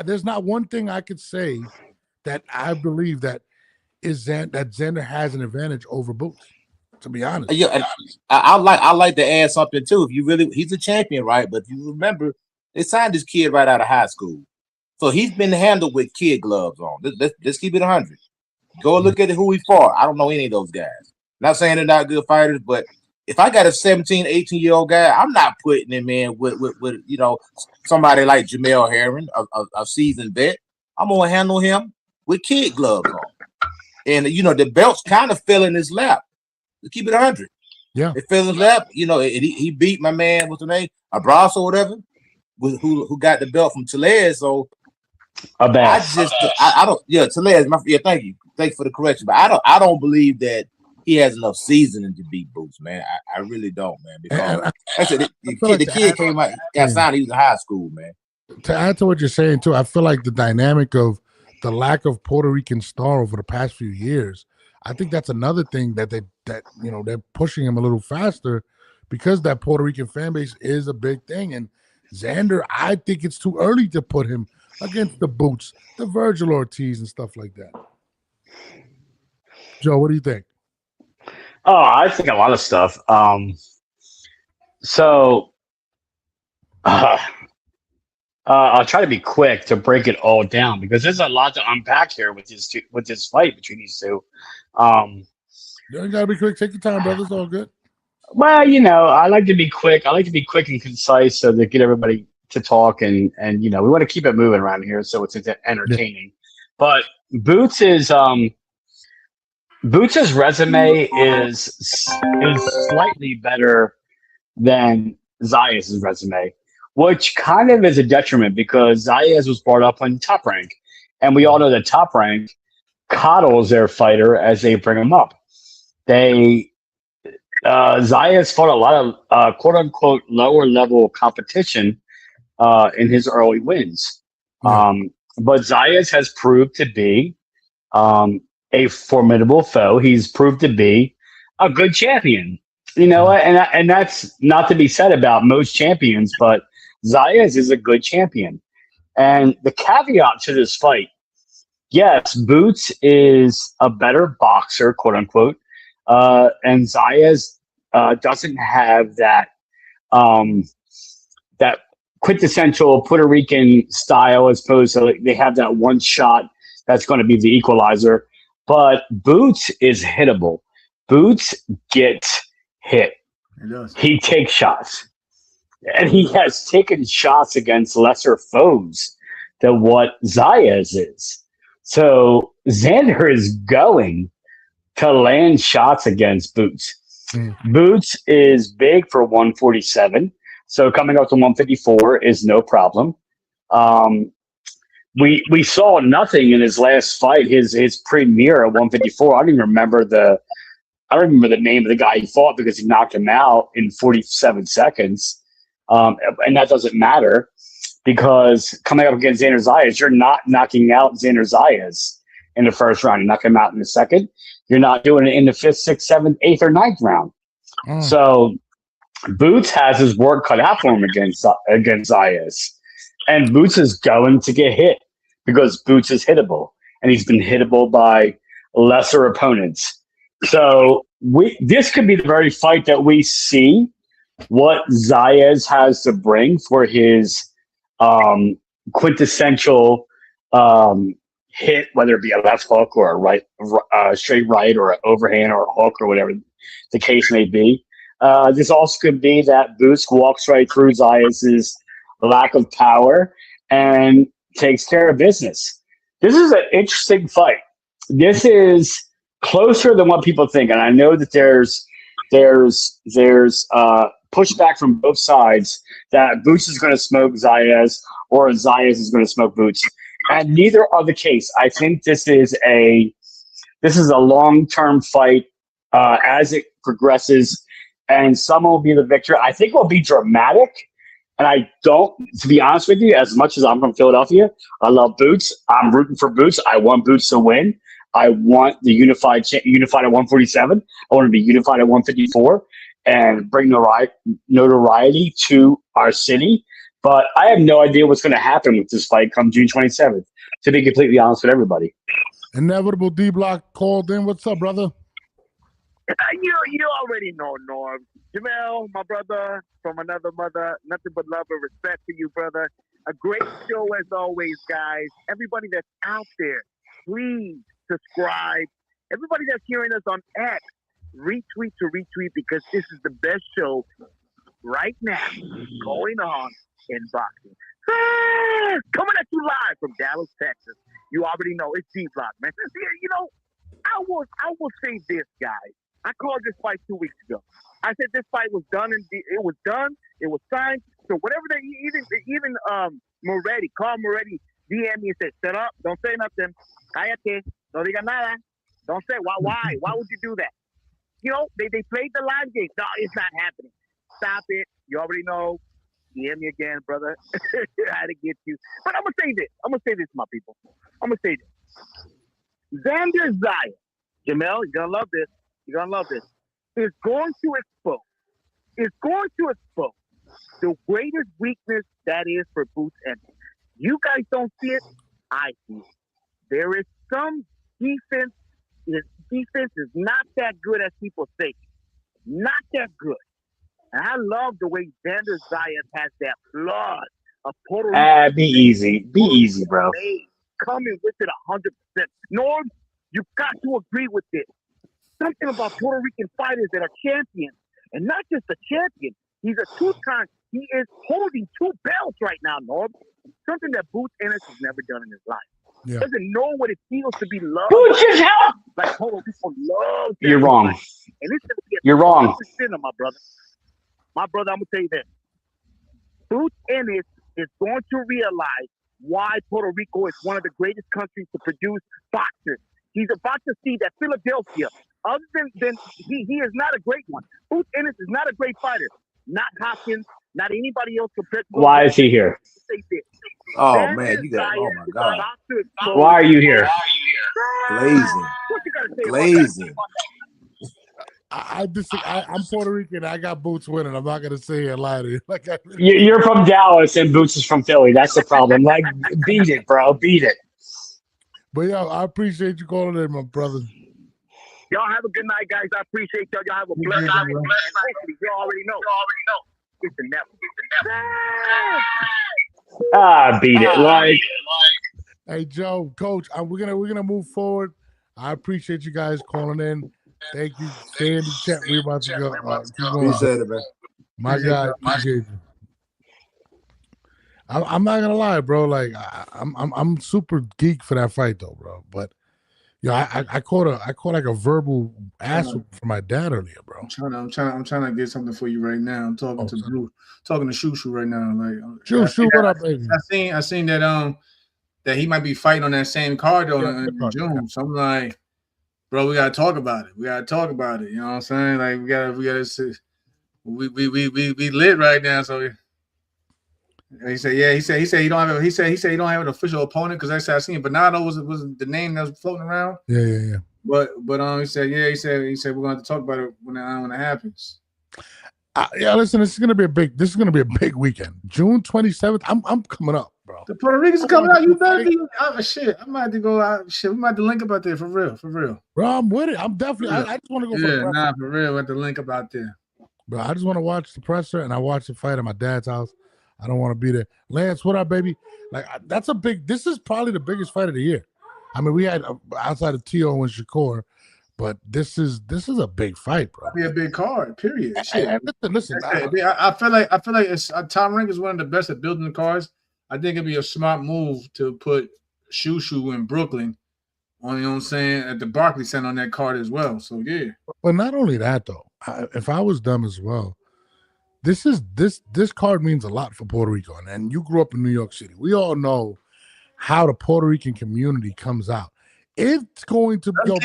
There's not one thing I could say that I believe that Xander has an advantage over Boots, to be honest. Yeah, and I like to add something too. He's a champion, right? But you remember, they signed this kid right out of high school. So he's been handled with kid gloves on. Let's keep it 100. Go look at who he fought. I don't know any of those guys. Not saying they're not good fighters, but if I got a 17, 18-year-old guy, I'm not putting him in with somebody like Jamel Herring, a seasoned vet. I'm gonna handle him with kid gloves on. And the belts kind of fell in his lap. Let's keep it 100. Yeah, it fell in his lap. He beat my man, what's the name? Abrazo or whatever, who got the belt from Tellez. So I don't. Yeah, Tellez. Thank you. Thanks for the correction. But I don't believe that he has enough seasoning to beat Boots, man. I really don't, man. Because the kid came out, got signed. He was in high school, man. To add to what you're saying too, I feel like the dynamic of the lack of Puerto Rican star over the past few years, I think that's another thing that they're pushing him a little faster, because that Puerto Rican fan base is a big thing. And Xander, I think it's too early to put him against the Boots, the Virgil Ortiz and stuff like that. Joe, what do you think? Oh, I think a lot of stuff. I'll try to be quick to break it all down, because there's a lot to unpack here with this fight between these two. You gotta be quick. Take your time, brother. It's all good. Well, I like to be quick. I like to be quick and concise so to get everybody to talk, and we want to keep it moving around here so it's entertaining. Yeah. But Boots's resume is slightly better than Zayas' resume, which kind of is a detriment, because Zayas was brought up on Top Rank, and we all know that Top Rank coddles their fighter as they bring him up. Zayas fought a lot of quote unquote lower level competition in his early wins. But Zayas has proved to be a formidable foe. He's proved to be a good champion. You know, and that's not to be said about most champions, but Zayas is a good champion. And the caveat to this fight, yes, Boots is a better boxer, quote unquote, and Zayas doesn't have that quintessential Puerto Rican style as opposed to they have that one shot that's going to be the equalizer. But Boots is hittable. Boots gets hit. He takes shots. And he has taken shots against lesser foes than what Zayas is. So Xander is going to land shots against Boots. Boots is big for 147. So coming up to 154 is no problem. We saw nothing in his last fight. His premiere at 154. I don't even remember the name of the guy he fought because he knocked him out in 47 seconds. And that doesn't matter because coming up against Xander Zayas, you're not knocking out Xander Zayas in the first round. You're knocking him out in the second. You're not doing it in the 5th, 6th, 7th, 8th, or 9th round. So Boots has his work cut out for him against Zayas. And Boots is going to get hit because Boots is hittable. And he's been hittable by lesser opponents. So this could be the very fight that we see what Zayas has to bring for his quintessential hit, whether it be a left hook or a right, straight right or an overhand or a hook or whatever the case may be. This also could be that Boots walks right through Zayas' lack of power and takes care of business. This is an interesting fight. This is closer than what people think, and I know that there's pushback from both sides that Boots is going to smoke Zayas or Zayas is going to smoke Boots, and neither are the case. I think this is a long-term fight as it progresses, and someone will be the victor. I think it will be dramatic, and I don't, to be honest with you, as much as I'm from Philadelphia, I love Boots. I'm rooting for Boots. I want Boots to win. I want the unified at 147. I want to be unified at 154 and bring notoriety to our city. But I have no idea what's going to happen with this fight come June 27th, to be completely honest with everybody. Inevitable D-Block called in. What's up, brother? You already know, Norm. Jamel, my brother from another mother, nothing but love and respect to you, brother. A great show as always, guys. Everybody that's out there, please subscribe. Everybody that's hearing us on X, retweet because this is the best show right now going on in boxing. Coming at you live from Dallas, Texas. You already know it's D-Block, man. You know, I will say this, guys. I called this fight 2 weeks ago. I said this fight was done, and it was done. It was signed. So whatever they even Moretti, Carl Moretti, DM me and said, "Shut up, don't say nothing. Cállate, no diga nada. Don't say why. Why would you do that?" You know, they played the line game. No, it's not happening. Stop it. You already know. DM me again, brother. I had to get you. But I'm gonna say this, my people. I'm gonna say this. Xander Zayas, Jamel, you're gonna love this. Is going to expose the greatest weakness that is for Boots Ennis. You guys don't see it. I see it. There is some defense. His defense is not that good as people think. Not that good. And I love the way Xander Zayas has that blood of Puerto Rico. Be easy, bro. Coming with it 100%. Norm, you've got to agree with this. Something about Puerto Rican fighters that are champions. And not just a champion. He's a two-time. He is holding 2 belts right now, Norm. Something that Boots Ennis has never done in his life. Yeah. Doesn't know what it feels to be loved. Boots is help. Like Puerto Rico loves. You're wrong. And it's going to be You're wrong. Sinner, my brother. My brother, I'm going to tell you this. Boots Ennis is going to realize why Puerto Rico is one of the greatest countries to produce boxers. He's about to see that Philadelphia, other than he is not a great one. Boots Ennis is not a great fighter. Not Hopkins, not anybody else compared to. Why is he here? Oh man, you got. Oh my God, Why are you here? glazing, What you gotta say glazing. I'm Puerto Rican. I got Boots winning. I'm not gonna say and lie to you. Like You're from Dallas and Boots is from Philly. That's the problem. Like, beat it, bro. Beat it. but yo, I appreciate you calling in, my brother. Y'all have a good night, guys. I appreciate y'all. Y'all have a blessed night. And hopefully, you already know. It's the network. Beat it. Like, Hey Joe, Coach, we're gonna move forward. I appreciate you guys calling in. Thank you. Stay in the chat. We're about to go. Keep going. Appreciate it, man. My guy, appreciate you. I'm not gonna lie, bro. Like I'm super geek for that fight, though, bro. But I caught like a verbal ass from my dad earlier, bro. I'm trying to get something for you right now. I'm talking to Blue, talking to Shushu right now. Like Shushu, what up, baby? I seen that he might be fighting on that same card though in June. So I'm like, bro, we gotta talk about it. You know what I'm saying? Like we gotta see. We lit right now. So he said he don't have an official opponent because I seen Bernardo was the name that was floating around. Yeah. But he said we're gonna have to talk about it when it happens. Listen, this is gonna be a big weekend. June 27th. I'm coming up, bro. The Puerto Ricans coming out. You better be shit. I'm about to go out. Shit, we might have to link up out there for real. Bro, I'm with it. I'm definitely. I just want to go. For real. We have to link up out there. Bro, I just want to watch the presser and I watch the fight at my dad's house. I don't want to be there. Lance, what up, baby? Like this is probably the biggest fight of the year. I mean, we had outside of T.O. and Shakur, but this is a big fight, bro. It'll be a big card, period. Listen. I feel like it's Tom Rank is one of the best at building the cards. I think it'd be a smart move to put Shushu in Brooklyn on, you know what I'm saying, at the Barclays Center on that card as well. So yeah. But not only that though, if I was dumb as well, this card means a lot for Puerto Rico. And you grew up in New York City. We all know how the Puerto Rican community comes out. It's going to go.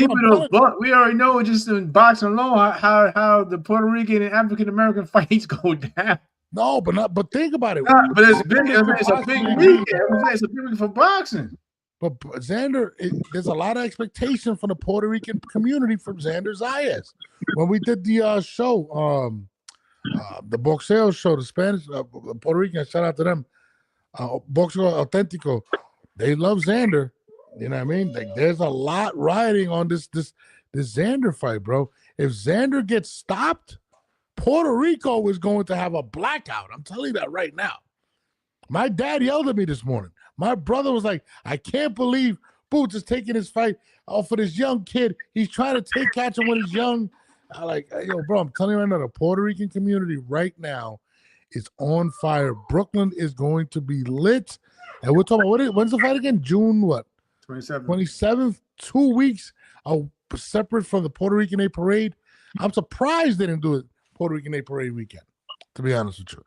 We already know just in boxing alone how the Puerto Rican and African American fights go down. No, but think about it. But it's big. It's a big weekend. It's a big weekend for boxing. But Xander, there's a lot of expectation from the Puerto Rican community from Xander Zayas. When we did the show, the Boxeo show, the Spanish, Puerto Rican, shout out to them. Boxeo Auténtico, they love Xander. You know what I mean? Like, there's a lot riding on this Xander fight, bro. If Xander gets stopped, Puerto Rico is going to have a blackout. I'm telling you that right now. My dad yelled at me this morning. My brother was like, I can't believe Boots is taking his fight for this young kid. He's trying to catch him when he's young. I like, yo, bro, I'm telling you right now, the Puerto Rican community right now is on fire. Brooklyn is going to be lit. And we're talking about, when's the fight again? June what? 27th, 2 weeks separate from the Puerto Rican Day Parade. I'm surprised they didn't do it Puerto Rican Day Parade weekend, to be honest with you.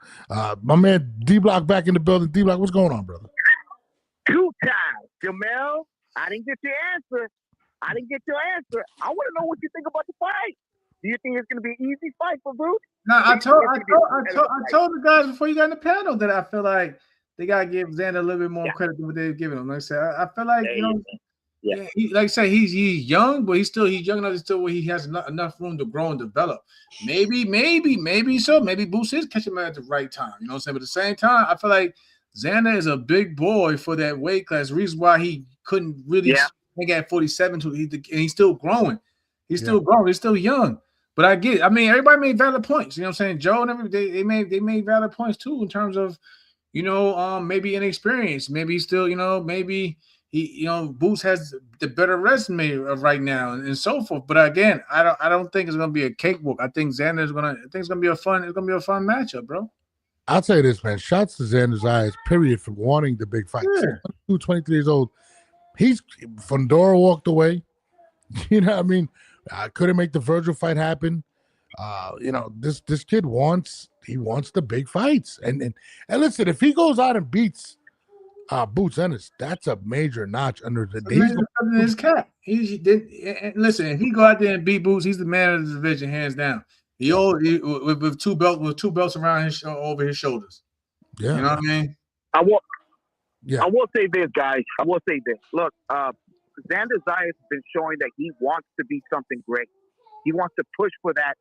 My man D-Block back in the building. D-Block, what's going on, brother? 2 times. Jamel, I didn't get your answer. I want to know what you think about the fight. Do you think it's going to be an easy fight for Boots? No, I told the guys before you got in the panel that I feel like they gotta give Xander a little bit more credit than what they've given him. Like I said, I feel like like I said, he's young, but he's young enough to still where he has enough room to grow and develop. Maybe so. Maybe Boots is catching him at the right time. You know what I'm saying? But at the same time, I feel like Xander is a big boy for that weight class. Reason why he couldn't really make at 47 and he's still growing. He's still growing. He's still young. But I get it. I mean, everybody made valid points. You know what I'm saying? Joe and everybody, they made valid points too in terms of, maybe inexperience. Maybe he's still, maybe he, Boots has the better resume of right now and so forth. But again, I don't think it's gonna be a cakewalk. I think it's gonna be a fun matchup, bro. I'll tell you this, man. Shouts to Xander's eyes, period, for wanting the big fight. Yeah. 23 years old. Fundora walked away. You know what I mean? I couldn't make the Virgil fight happen. This kid wants the big fights. And listen, if he goes out and beats Boots Ennis, that's a major notch under the his cap. Listen, if he go out there and beat Boots, he's the man of the division, hands down. With two belts around over his shoulders. Yeah, you know what I mean. Yeah. I will say this, guys. I will say this. Look, Xander Zayas has been showing that he wants to be something great. He wants to push for that.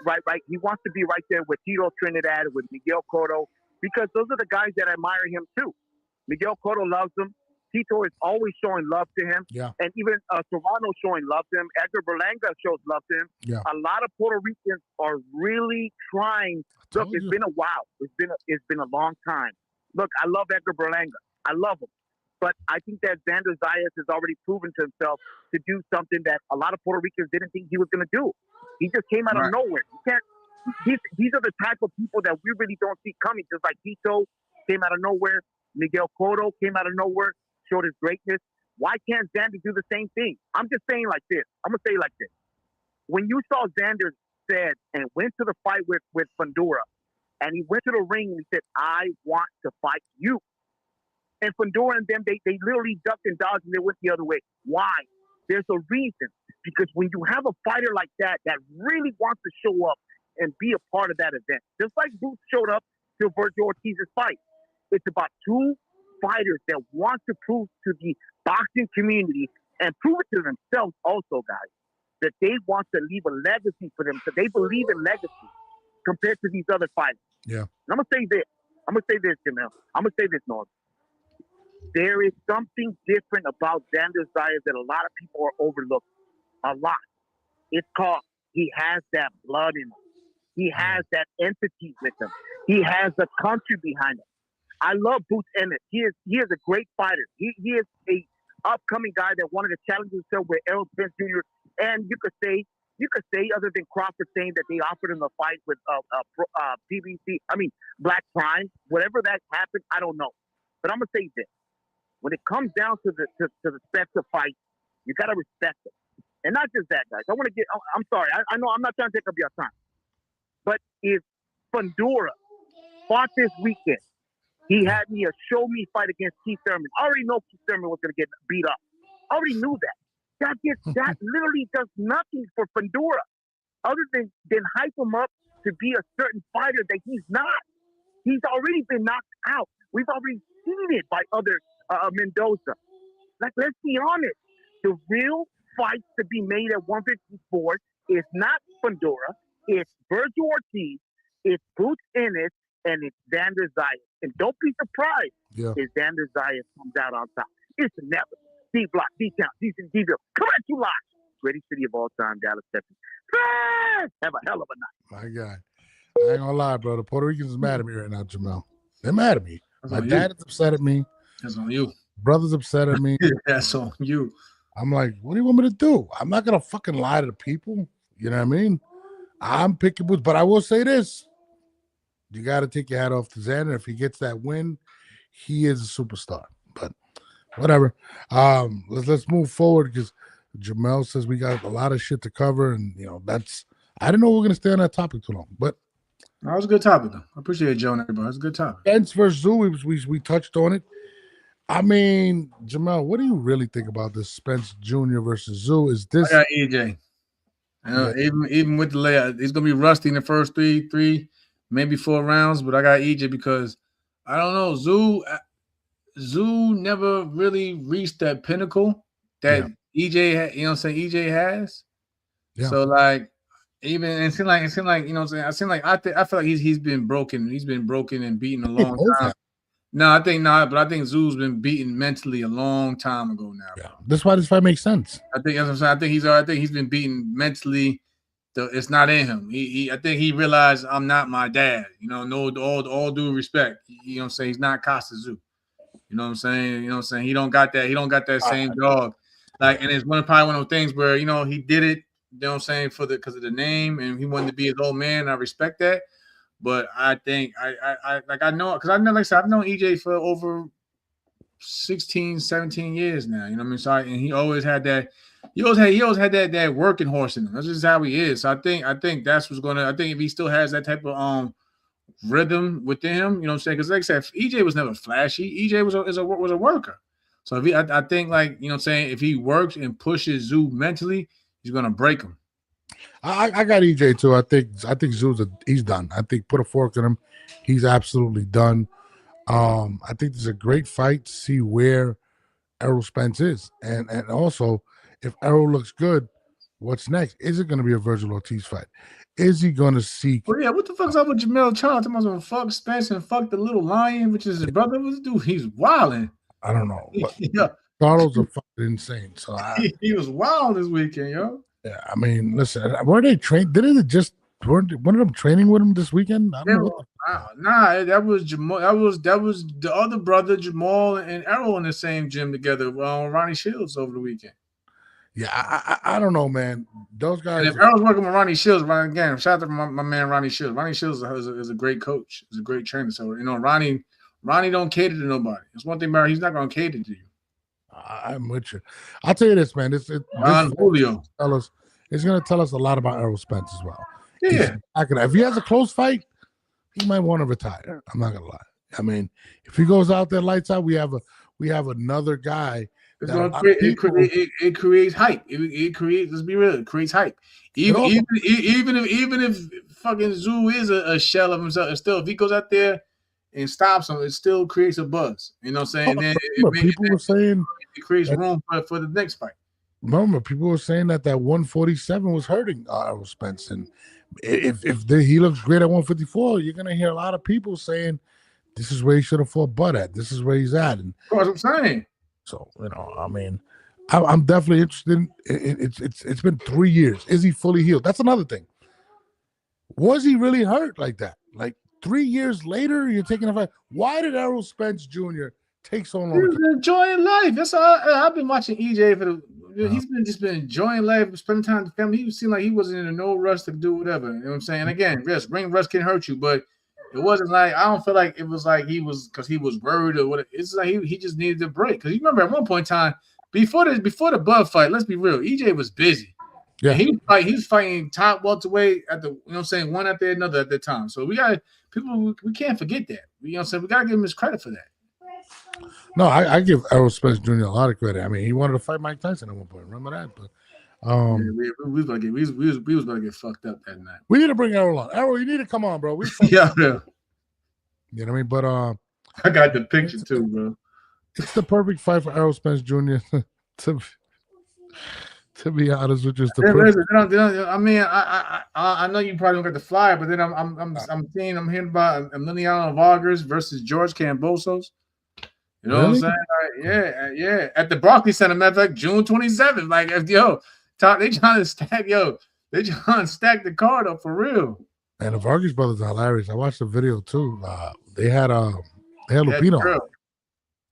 Right. He wants to be right there with Tito Trinidad, with Miguel Cotto, because those are the guys that admire him too. Miguel Cotto loves him. Tito is always showing love to him. Yeah. And even Serrano showing love to him. Edgar Berlanga shows love to him. Yeah. A lot of Puerto Ricans are really trying. Look, it's been a while. It's been a long time. Look, I love Edgar Berlanga. I love him. But I think that Xander Zayas has already proven to himself to do something that a lot of Puerto Ricans didn't think he was going to do. He just came out of nowhere. You can't. These are the type of people that we really don't see coming. Just like Tito came out of nowhere, Miguel Cotto came out of nowhere, showed his greatness. Why can't Xander do the same thing? I'm just saying like this. I'm gonna say like this. When you saw Xander said and went to the fight with Fundora, and he went to the ring and he said, "I want to fight you." And Fundora and them, they literally ducked and dodged and they went the other way. Why? There's a reason. Because when you have a fighter like that really wants to show up and be a part of that event, just like Boots showed up to Virgil Ortiz's fight, it's about two fighters that want to prove to the boxing community and prove it to themselves also, guys, that they want to leave a legacy for them. So they believe in legacy compared to these other fighters. Yeah. And I'm going to say this, Jamel. I'm going to say this, Norm. There is something different about Xander Zayas that a lot of people are overlooking. A lot. It's called he has that blood in him. He has that entity with him. He has the country behind him. I love Boots Ennis. He is a great fighter. He is a upcoming guy that wanted to challenge himself with Errol Spence Jr. And you could say, other than Crawford saying that they offered him a fight with Black Prime, whatever that happened, I don't know. But I'm gonna say this: when it comes down to the specs of fight, you gotta respect it. And not just that, guys. I'm sorry. I know I'm not trying to take up your time. But if Fundora fought this weekend, he had me a show me fight against Keith Thurman. I already know Keith Thurman was going to get beat up. I already knew that. That literally does nothing for Fundora other than hype him up to be a certain fighter that he's not. He's already been knocked out. We've already seen it by other Mendoza. Like, let's be honest. The real fights to be made at 154 is not Fundora. It's Virgil Ortiz. It's Boots Ennis. And it's Xander Zayas. And don't be surprised if Xander Zayas comes out on top. It's never. D Block, D Town, D-Ville. Come at you live. Greatest city of all time, Dallas, Texas. Have a hell of a night. My God. I ain't gonna lie, bro. The Puerto Ricans is mad at me right now, Jamel. They're mad at me. My dad is upset at me. That's on you. Brother's upset at me. That's on you. I'm like, what do you want me to do? I'm not gonna fucking lie to the people. You know what I mean? I'm picking Boots, but I will say this. You got to take your hat off to Xander. If he gets that win, he is a superstar. But whatever. Let's move forward because Jamel says we got a lot of shit to cover, and I didn't know we were gonna stay on that topic too long. But that was a good topic, though. I appreciate it, Joe and everybody. It was a good topic. Spence versus Zoo, we touched on it. I mean, Jamel, what do you really think about this Spence Jr. versus Zoo? Is this? I got EJ. Even with the layout, he's gonna be rusty in the first three, maybe 4 rounds. But I got EJ because I don't know. Zoo never really reached that pinnacle that EJ had. You know what I'm saying? EJ has. Yeah. So like, it seemed like you know what I'm saying. I feel like he's been broken. He's been broken and beaten a long time. No, I think not, but I think Zoo's been beaten mentally a long time ago now. Yeah, that's why this fight makes sense. I think that's what I'm saying. I think he's been beaten mentally. It's not in him. I think he realized I'm not my dad. All due respect. You know what I'm saying? He's not Costa Zoo. You know what I'm saying? You know what I'm saying? He don't got that same dog. Like, and it's probably one of those things where he did it. You know what I'm saying? Because of the name, and he wanted to be his old man. I respect that. But I think I know, because I've known EJ for over 16, 17 years now. You know what I mean? So and he always had that. He always had that working horse in him. That's just how he is. So I think that's what's going to. I think if he still has that type of rhythm within him, you know what I'm saying? Because like I said, EJ was never flashy. EJ was a worker. So if I think, like, you know what I'm saying, if he works and pushes Zoo mentally, he's going to break him. I got EJ too. I think Zoo's he's done. I think put a fork in him. He's absolutely done. I think this is a great fight to see where Errol Spence is, and also if Errol looks good, what's next? Is it going to be a Virgil Ortiz fight? Is he going to seek? Well, yeah, what the fuck's up with Jamel Charles? I'm going to fuck Spence and fuck the little lion, which is his brother. What's dude? He's wilding. I don't know. Yeah, Charles are fucking insane. So he was wild this weekend, yo. yeah, I mean, listen, were they trained? Didn't it just weren't one of them training with him this weekend? I don't know. Nah, that was Jamal. That was the other brother, Jamal and Errol in the same gym together. Ronnie Shields over the weekend. Yeah, I don't know, man. Those guys. And if Errol's working with Ronnie Shields, again, shout out to my man Ronnie Shields. Ronnie Shields is a great coach. He's a great trainer. So Ronnie don't cater to nobody. It's one thing about he's not going to cater to you. I'm with you. I'll tell you this, man. Julio. It's going to tell us a lot about Errol Spence as well. Yeah. If he has a close fight, he might want to retire. I'm not gonna lie. I mean, if he goes out there lights out, we have another guy. It creates hype. It creates. Let's be real. It creates hype. Even if fucking Zoo is a shell of himself, still if he goes out there and stops him, it still creates a buzz. You know what I'm saying? People were saying it creates room for the next fight. Remember, people were saying that 147 was hurting Errol Spence, and if he looks great at 154, you're gonna hear a lot of people saying this is where he should have fought Bud at. This is where he's at, and that's what I'm saying. So I mean, I'm definitely interested. It's been 3 years. Is he fully healed? That's another thing. Was he really hurt like that? Like 3 years later, you're taking a fight. Why did Errol Spence Jr. take so long? He's been enjoying life. That's all. I've been watching EJ for the. He's been enjoying life, spending time with family. He seemed like he wasn't in no rush to do whatever. You know what I'm saying? And again, yes, ring rust can hurt you, but it wasn't like I don't feel like it was like he was because he was worried or whatever. It's like he just needed a break. Because you remember at one point in time before the Bud fight, let's be real, EJ was busy. Yeah, he was fighting top welterweight at the one after another at that time. So we can't forget that. You know what I'm saying? We gotta give him his credit for that. No, I give Errol Spence Jr. a lot of credit. I mean, he wanted to fight Mike Tyson at one point. Remember that? But we was about to get fucked up that night. We need to bring Errol on. Errol, you need to come on, bro. Yeah. You know what I mean? But I got the picture too, bro. It's the perfect fight for Errol Spence Jr. to be honest with you. I mean, I know you probably don't get the flyer, but then I'm hearing about Emiliano Vargas versus George Kambosos. You know what I'm saying? Like, yeah. At the Barclays Center, matter of fact, June 27th. Like, they trying to stack the card up for real. And the Vargas brothers are hilarious. I watched the video too. They had Lupino.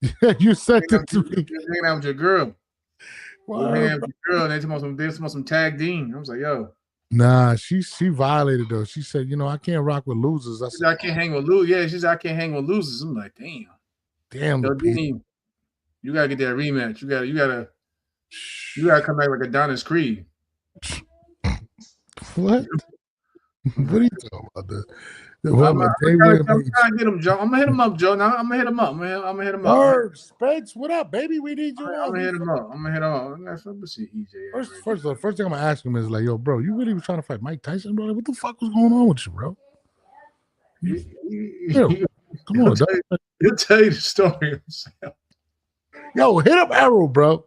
Yeah, you said that to me. Hanging out with your girl. Wow. Hanging out with your girl. They talking some tag Dean. I was like, yo. Nah, she violated though. She said, I can't rock with losers. She said, I can't hang with losers. Yeah, she said I can't hang with losers. I'm like, damn. Damn, you gotta get that rematch. You gotta come back like Adonis Creed. What? What are you talking about? I'm trying to get him, Joe. I'm gonna hit him up, Joe. Now I'm gonna hit him up. I'm gonna hit him up. Spence, what up, baby? We need you. I'm gonna hit him up. Let's see, EJ. First thing I'm gonna ask him is like, yo, bro, you really was trying to fight Mike Tyson, bro? Like, what the fuck was going on with you, bro? Come on, he'll tell you the story himself. Yo, hit up Errol, bro.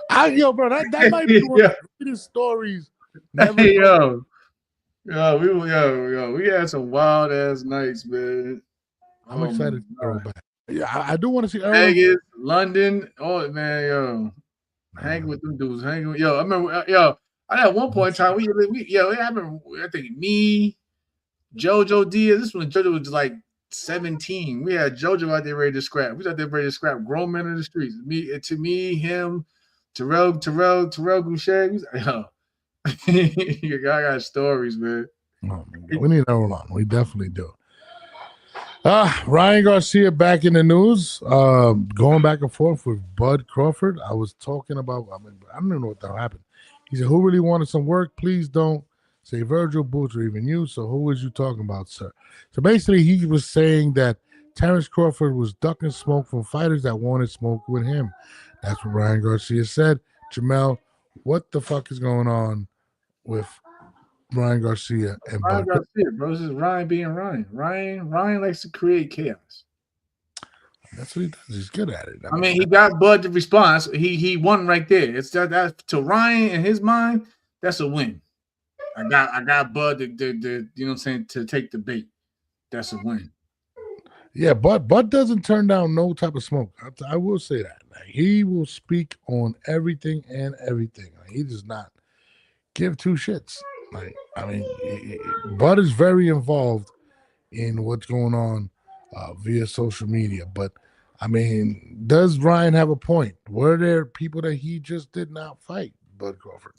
Bro, that might be one of the greatest stories. We had some wild ass nights, man. I'm excited to Errol back. Yeah, I do want to see Errol. Vegas, London. Oh man, hang with them dudes. I remember, at one point in time, it happened. I think me, JoJo Diaz. This one, JoJo was like 17. We had JoJo out there ready to scrap. We was out there ready to scrap grown men in the streets. Him, Terrell Goucher. I got stories, man. Oh, we need Errol on. We definitely do. Ryan Garcia back in the news. Going back and forth with Bud Crawford. I was talking about. I don't even know what that happened. He said, "Who really wanted some work? Please don't say Virgil, Boots, or even you. So who was you talking about, sir?" So basically, he was saying that Terrence Crawford was ducking smoke from fighters that wanted smoke with him. That's what Ryan Garcia said. Jamel, what the fuck is going on with Ryan Garcia and Ryan Garcia, bro? This is Ryan being Ryan. Ryan likes to create chaos. That's what he does. He's good at it. I mean, he got Bud to respond. He won right there. It's that to Ryan in his mind, that's a win. I got Bud to you know what I'm saying, to take the bait. That's a win. Yeah, Bud doesn't turn down no type of smoke. I will say that. Like, he will speak on everything and everything. Like, he does not give two shits. Like, I mean, Bud is very involved in what's going on via social media. But I mean, does Ryan have a point? Were there people that he just did not fight, Bud Crawford?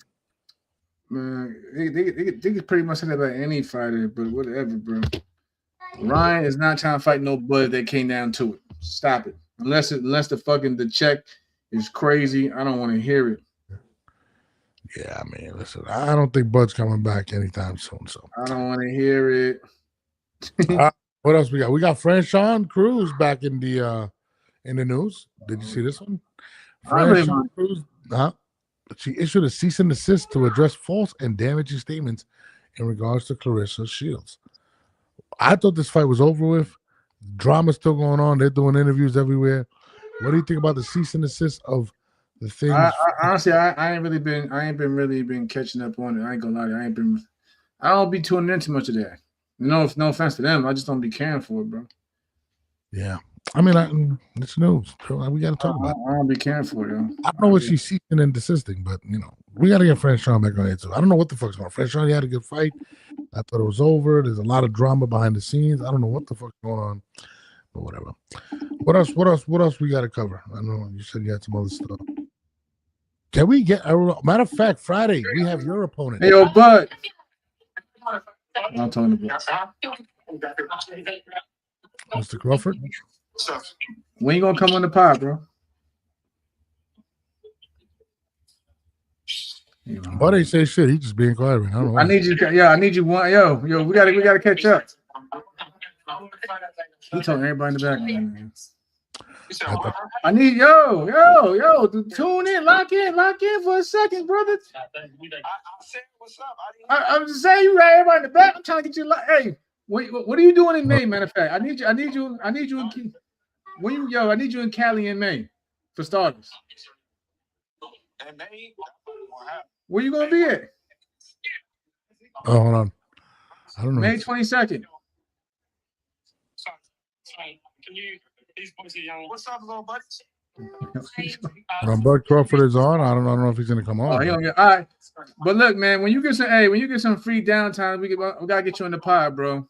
Man, they could pretty much say that about any fighter, but whatever, bro. Ryan is not trying to fight no Bud that came down to it. Stop it. Unless the check is crazy, I don't want to hear it. Yeah, I mean, listen, I don't think Bud's coming back anytime soon. So I don't want to hear it. What else we got? We got Franchon Cruz back in the news. Did you see this one? Franchon Cruz, she issued a cease and desist to address false and damaging statements in regards to Clarissa Shields. I thought this fight was over with. Drama's still going on. They're doing interviews everywhere. What do you think about the cease and desist of the things? Honestly, I ain't been really catching up on it. I ain't gonna lie to you. I don't be tuning into much of that. No offense to them. I just don't be caring for it, bro. Yeah. I mean, it's news. We got to talk about it. I don't be caring for it, yo. I don't know what she's ceasing and desisting, but, you know, we got to get Franchon back on here, too. I don't know what the fuck's going on. Franchon, he had a good fight. I thought it was over. There's a lot of drama behind the scenes. I don't know what the fuck's going on, but whatever. What else we got to cover? I know you said you had some other stuff. Can we get matter of fact, Friday, we have your opponent. Hey, yo, Bud. I'm talking about Mr. Crawford. When you gonna come on the pod, bro? But they say shit. He just being quiet. I don't know. I need you. Yeah, I need you. Yo, we gotta catch up. He told everybody in the background. I need yo. Tune in, lock in for a second, brother. I said what's up. I'm just saying you got everybody in the back. I'm trying to get you. Hey, what are you doing in May? Matter of fact, I need you. I need you in. I need you in Cali in May, for starters. In May, where you gonna be at? Oh, hold on. I don't know. May 22nd. Can you? What's up, little buddy? When Bud Crawford is on, I don't know if he's gonna come on. Oh, he gonna get all right. But look, man, when you get some free downtime, we gotta get you in the pod, bro.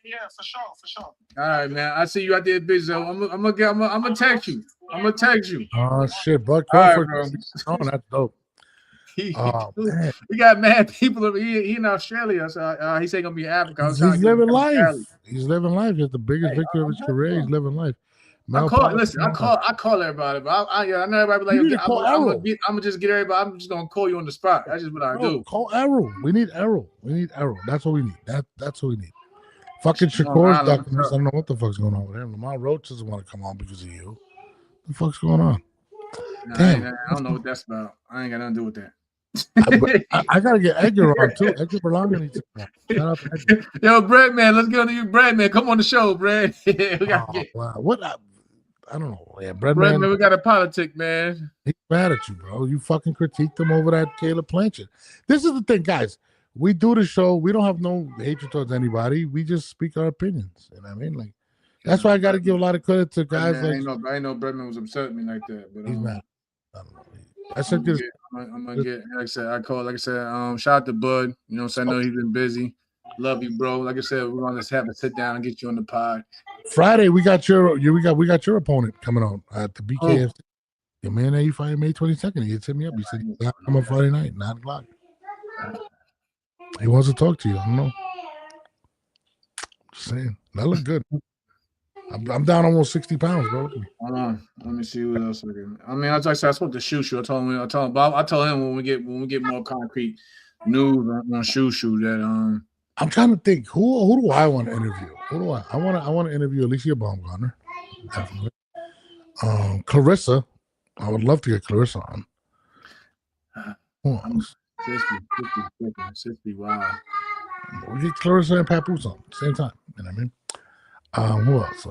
Yeah, for sure. All right, man. I see you out there busy. So I'm gonna text you. Oh shit, Bud Crawford. All right, bro. Oh, that's dope. He got mad people over here. He in Australia, so he said gonna be in Africa. He's living life. He's living life. It's the biggest victory of his career. He's living life. I call everybody, but I know everybody be like, I'm gonna just get everybody. I'm just gonna call you on the spot. That's just what I do. Call Errol. We need Errol. That's what we need. That's what we need. Fucking Shakur's documents. I don't know what the fuck's going on with him. Lamar Roach doesn't want to come on because of you. What the fuck's going on? Damn. I don't know what that's about. I ain't got nothing to do with that. I gotta get Edgar on too. Edgar Berlanga needs to come on. Shout out to Edgar. Yo, Brad, man, let's get on to you, Brad, man. Come on the show, Brad. Wow. What? I don't know. Yeah, Brad, man, we got a politic, man. He's mad at you, bro. You fucking critiqued him over that Caleb Blanchard. This is the thing, guys. We do the show. We don't have no hatred towards anybody. We just speak our opinions. You know what I mean? Like, that's why I got to give a lot of credit to guys like. I know Bradman was upset with me like that, but he's mad. I don't know. I'm gonna get. Like I said, shout out to Bud. You know what I'm saying? I know he's been busy. Love you, bro. Like I said, we're gonna just have a sit down and get you on the pod. Friday, we got your opponent coming on at the BKFC. Your man, you fight May 22nd. He hit me up. He said he's come on Friday night, 9 o'clock. He wants to talk to you. I don't know. Just saying. That look good. I'm down almost 60 pounds, bro. Hold on. Let me see what else I can. I mean, I spoke to Shushu. I told him when we get more concrete news on Shushu that I'm trying to think who do I want to interview? I want to interview Alicia Baumgartner. Definitely. Clarissa. I would love to get Clarissa on. Who else? 60, wow. We get Clarissa and Papoose on at the same time. You know what I mean? Who else?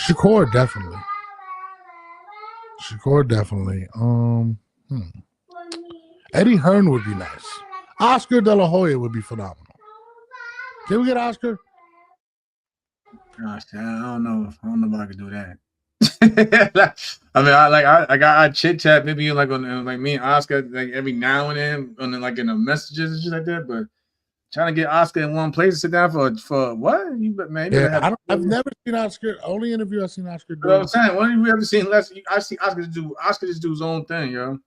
Shakur definitely. Eddie Hearn would be nice. Oscar De La Hoya would be phenomenal. Can we get Oscar? Gosh, I don't know if I could do that. I chit chat maybe like on like me and Oscar like every now and then on like in the messages and shit like that, but trying to get Oscar in one place to sit down for what? I've never seen Oscar. Only interview I've seen Oscar do. You know what I'm saying? When have we ever seen less? I see Oscar just do his own thing, yo.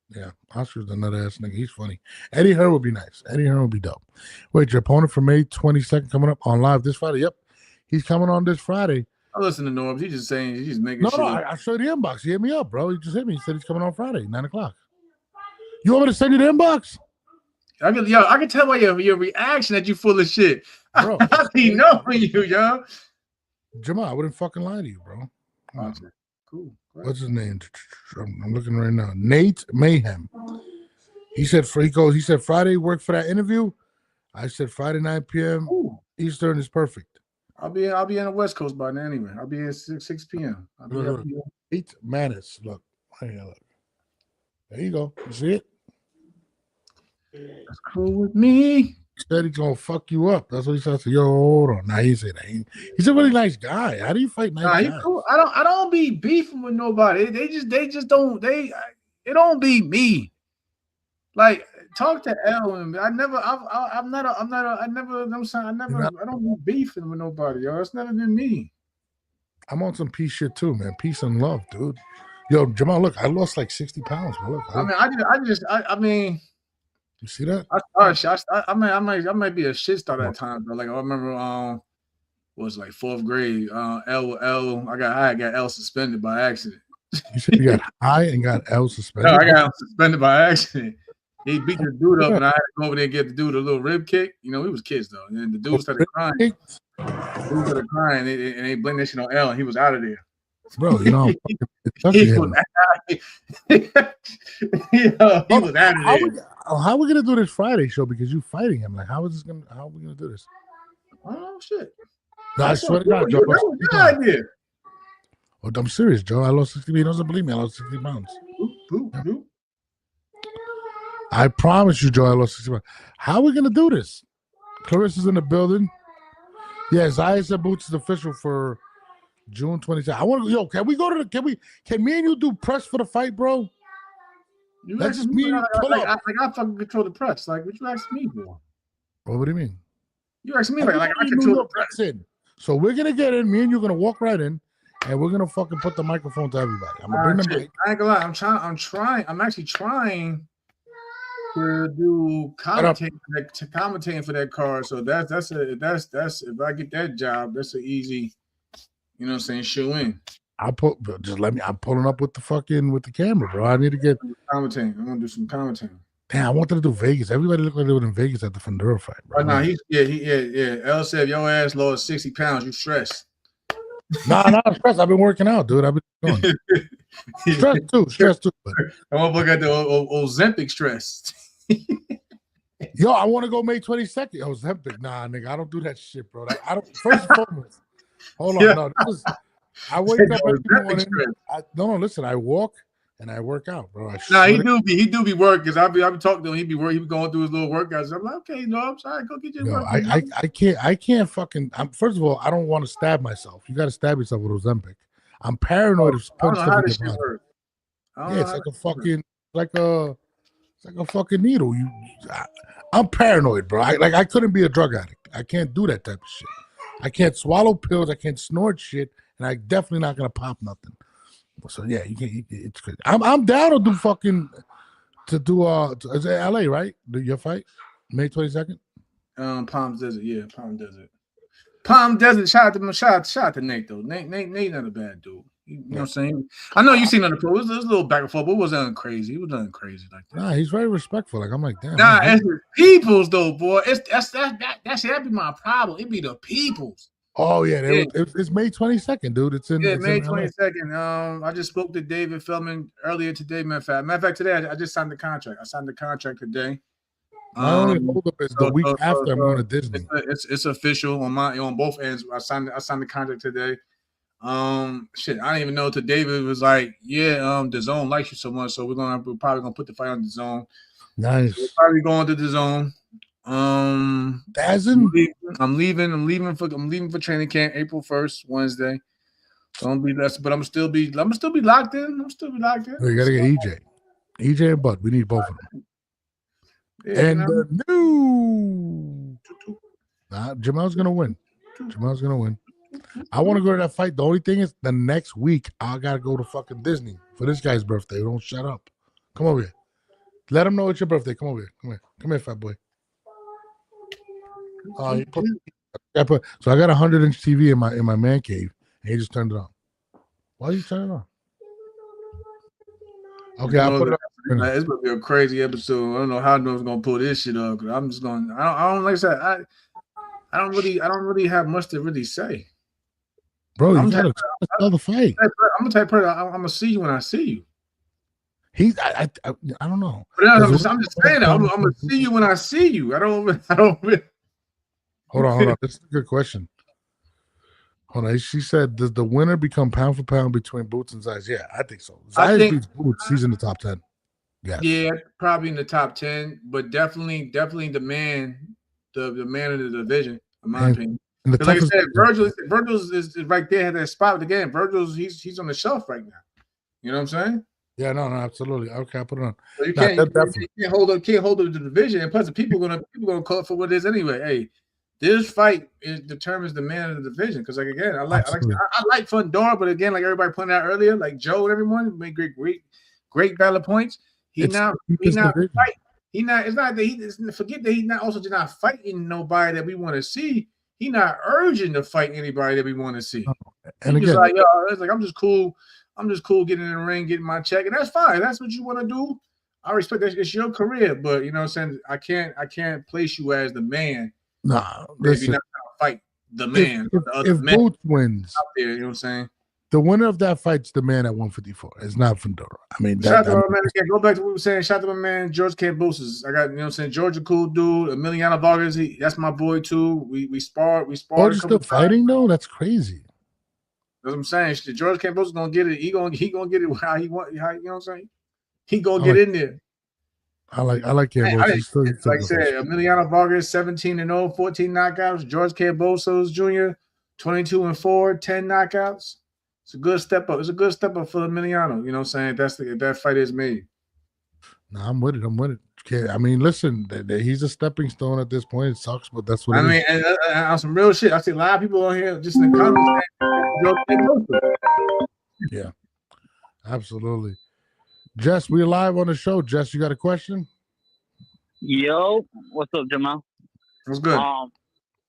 Yeah, Oscar's another ass nigga. He's funny. Eddie Hearn would be nice. Eddie Hearn would be dope. Wait, your opponent for May 22nd coming up on live this Friday. Yep, he's coming on this Friday. I listen to Norbs. He's just saying, he's just making No, shit. no, I showed the inbox. He hit me up, bro. He just hit me. He said he's coming on Friday, 9 o'clock. You want me to send you the inbox? I can tell by your reaction that you full of shit. Bro, I be knowing you, yo. Jamal, I wouldn't fucking lie to you, bro. Cool. What's his name? I'm looking right now. Nate Mayhem. He said Friday work for that interview. I said Friday 9 p.m. Ooh. Eastern is perfect. I'll be in the West Coast by then anyway. I'll be at 6 p.m. Nate Manis. Look. There you go. You see it? That's cool with me. He said he's gonna fuck you up. That's what he said. Yo, hold on. Nah, he said that. He's a really nice guy. How do you fight nice guys? He's cool. I don't be beefing with nobody. They just don't. It don't be me. Like talk to L and I don't be beefing with nobody, yo. It's never been me. I'm on some peace shit too, man. Peace and love, dude. Yo, Jamal, look, I lost like 60 pounds. Bro. Look, I mean, you see that? I might be a shit star at times, bro. Like I remember, was like 4th grade. I got L suspended by accident. You said you got high and got L suspended. No, I got L suspended by accident. He beat the dude up, and I had to go over there and get the dude a little rib kick. You know, we was kids though, and the dude started crying. And they blamed that shit on L, and he was out of there. Bro, you know, he was out of there. How are we gonna do this Friday show? Because you fighting him. Like, how are we gonna do this? Oh shit! No, I swear to God, Joe. That was a good idea. Oh, I'm serious, Joe. I lost 60. He doesn't believe me. I lost 60 pounds. Boop. I promise you, Joe. I lost 60 pounds. How are we gonna do this? Clarissa's in the building. Yeah, Zayas and Boots is official for June 22nd. I want to. Yo, can we go to the? Can me and you do press for the fight, bro? That's just me. I fucking control the press. Like, what you asking me for? What do you mean? You asking me like I control the press. In. So we're gonna get in. Me and you're gonna walk right in, and we're gonna fucking put the microphone to everybody. I'm gonna bring them. I ain't gonna lie. I'm actually trying to do commentating for that card. So that's if I get that job, that's an easy, you know what I'm saying, shoe in. I'm pulling up with the camera, bro. I need to get commentating. I'm gonna do some commentating. Damn, I wanted to do Vegas. Everybody looked like they were in Vegas at the Fundura fight, bro. Right now, yeah. L said your ass lost 60 pounds. You stressed. Nah, not stressed. I've been working out, dude. I've been doing stress too. But I want to look at the Ozempic stress. Yo, I want to go May 22nd. Ozempic, nah, nigga, I don't do that shit, bro. I don't. First and foremost, hold on, no. I wake up every morning. No, listen. I walk and I work out, bro. He do be working because I be talking to him. He be going through his little workouts. I'm like, okay, no, I'm sorry. Go get your work. I can't fucking. First of all, I don't want to stab myself. You got to stab yourself with Ozempic. I'm paranoid of putting stuff in your body. Yeah, it's like a fucking needle. I'm paranoid, bro. I couldn't be a drug addict. I can't do that type of shit. I can't swallow pills. I can't snort shit, and I'm definitely not gonna pop nothing. So yeah, you can. It's good. I'm down to do fucking is it LA, right? Your fight May 22nd. Palm Desert, yeah, Palm Desert. Shout out to Nate though. Nate not a bad dude. You know what I'm saying? I know you seen on the pro. It was a little back and forth, but it wasn't crazy. He was nothing crazy like that. Nah, he's very respectful. Like I'm like, damn. Nah, it's the peoples though, boy. That be my problem. It be the peoples. Oh yeah, it's May 22nd, dude. It's May 22nd. I just spoke to David Feldman earlier today. Matter of fact, today I just signed the contract. I signed the contract today. My only hold up is the week after I'm going to Disney. It's official on both ends. I signed the contract today. Shit, I didn't even know till David was like, yeah, the zone likes you so much, so we're probably gonna put the fight on the zone. Nice. So we're probably going to the zone. Dazzin? I'm leaving for training camp April 1st, Wednesday. So I'm gonna be less, but I'm still be locked in. Oh, you gotta get EJ and Bud. We need both of them. Yeah, And the new Jamal's gonna win. I want to go to that fight. The only thing is, the next week I gotta go to fucking Disney for this guy's birthday. Don't shut up. Come over here. Let him know it's your birthday. Come over here. Come here, fat boy. So I got a 100-inch TV in my man cave, and he just turned it on. Why you turn it on? Okay, I'll put it on. It's gonna be a crazy episode. I don't know how North's gonna pull this shit up. Cause I'm just going. I don't like I said. I don't really have much to really say. Bro, you gotta tell the fight. I'm the type of person. I'm gonna see you when I see you. I don't know. But I'm just saying that. I'm gonna see you when I see you. I don't. Hold on. This is a good question. Hold on. She said, "Does the winner become pound for pound between Boots and Zayas?" Yeah, I think so. Zayas beats Boots. He's in the top 10. Yes. Yeah, probably in the top 10, but definitely the man, the man of the division, in my opinion. Because like I said, Virgil's is right there at that spot again. Virgil's he's on the shelf right now. You know what I'm saying? Yeah, no, absolutely. Okay, I'll put it on. So you can't hold up the division, and plus the people gonna call it for what it is anyway. Hey, this fight determines the man of the division. Because like again, I like Fundora, but again, like everybody pointed out earlier, like Joe and everyone made great valid points. It's not that forget that he's not also just not fighting nobody that we want to see. He's not urging to fight anybody that we want to see. And he's again, it's like I'm just cool getting in the ring, getting my check, and that's fine. That's what you want to do. I respect that. It's your career, but you know what I'm saying? I can't place you as the man. Nah, listen, you're not gonna fight the man. If Boots wins out there, you know what I'm saying? The winner of that fight's the man at 154. It's not Fundora. I mean, shout out to my man. Again, go back to what we were saying. Shout out to my man George Cambosis. I got, you know what I'm saying, George a cool dude. Emiliano Vargas, that's my boy too. We sparred. George's still fighting though? That's crazy. That's what I'm saying. George Cambosis gonna get it. He gonna get it how he want. How, you know what I'm saying? He gonna get in there. I like Cambosis. Like I said, Emiliano Vargas 17-0, 14 knockouts. George Cambosis Jr. 22-4, 10 knockouts. It's a good step up. It's a good step up for Emiliano. You know what I'm saying? That fight is made. No, I'm with it. Okay, I mean, listen, he's a stepping stone at this point. It sucks, but that's what I mean. And on some real shit, I see a lot of people on here just in the comments. Yeah, absolutely. Jess, we're live on the show. Jess, you got a question? Yo, what's up, Jamal? What's good?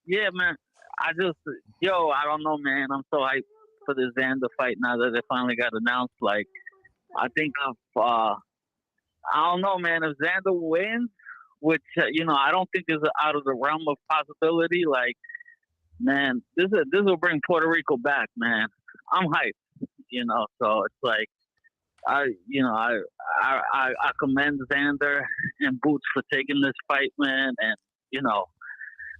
Yeah, man. I don't know, man. I'm so hyped for this Xander fight now that it finally got announced. Like, I think I don't know, man. If Xander wins, which I don't think is out of the realm of possibility. Like, man, this will bring Puerto Rico back, man. I'm hyped, So it's like, I commend Xander and Boots for taking this fight, man, and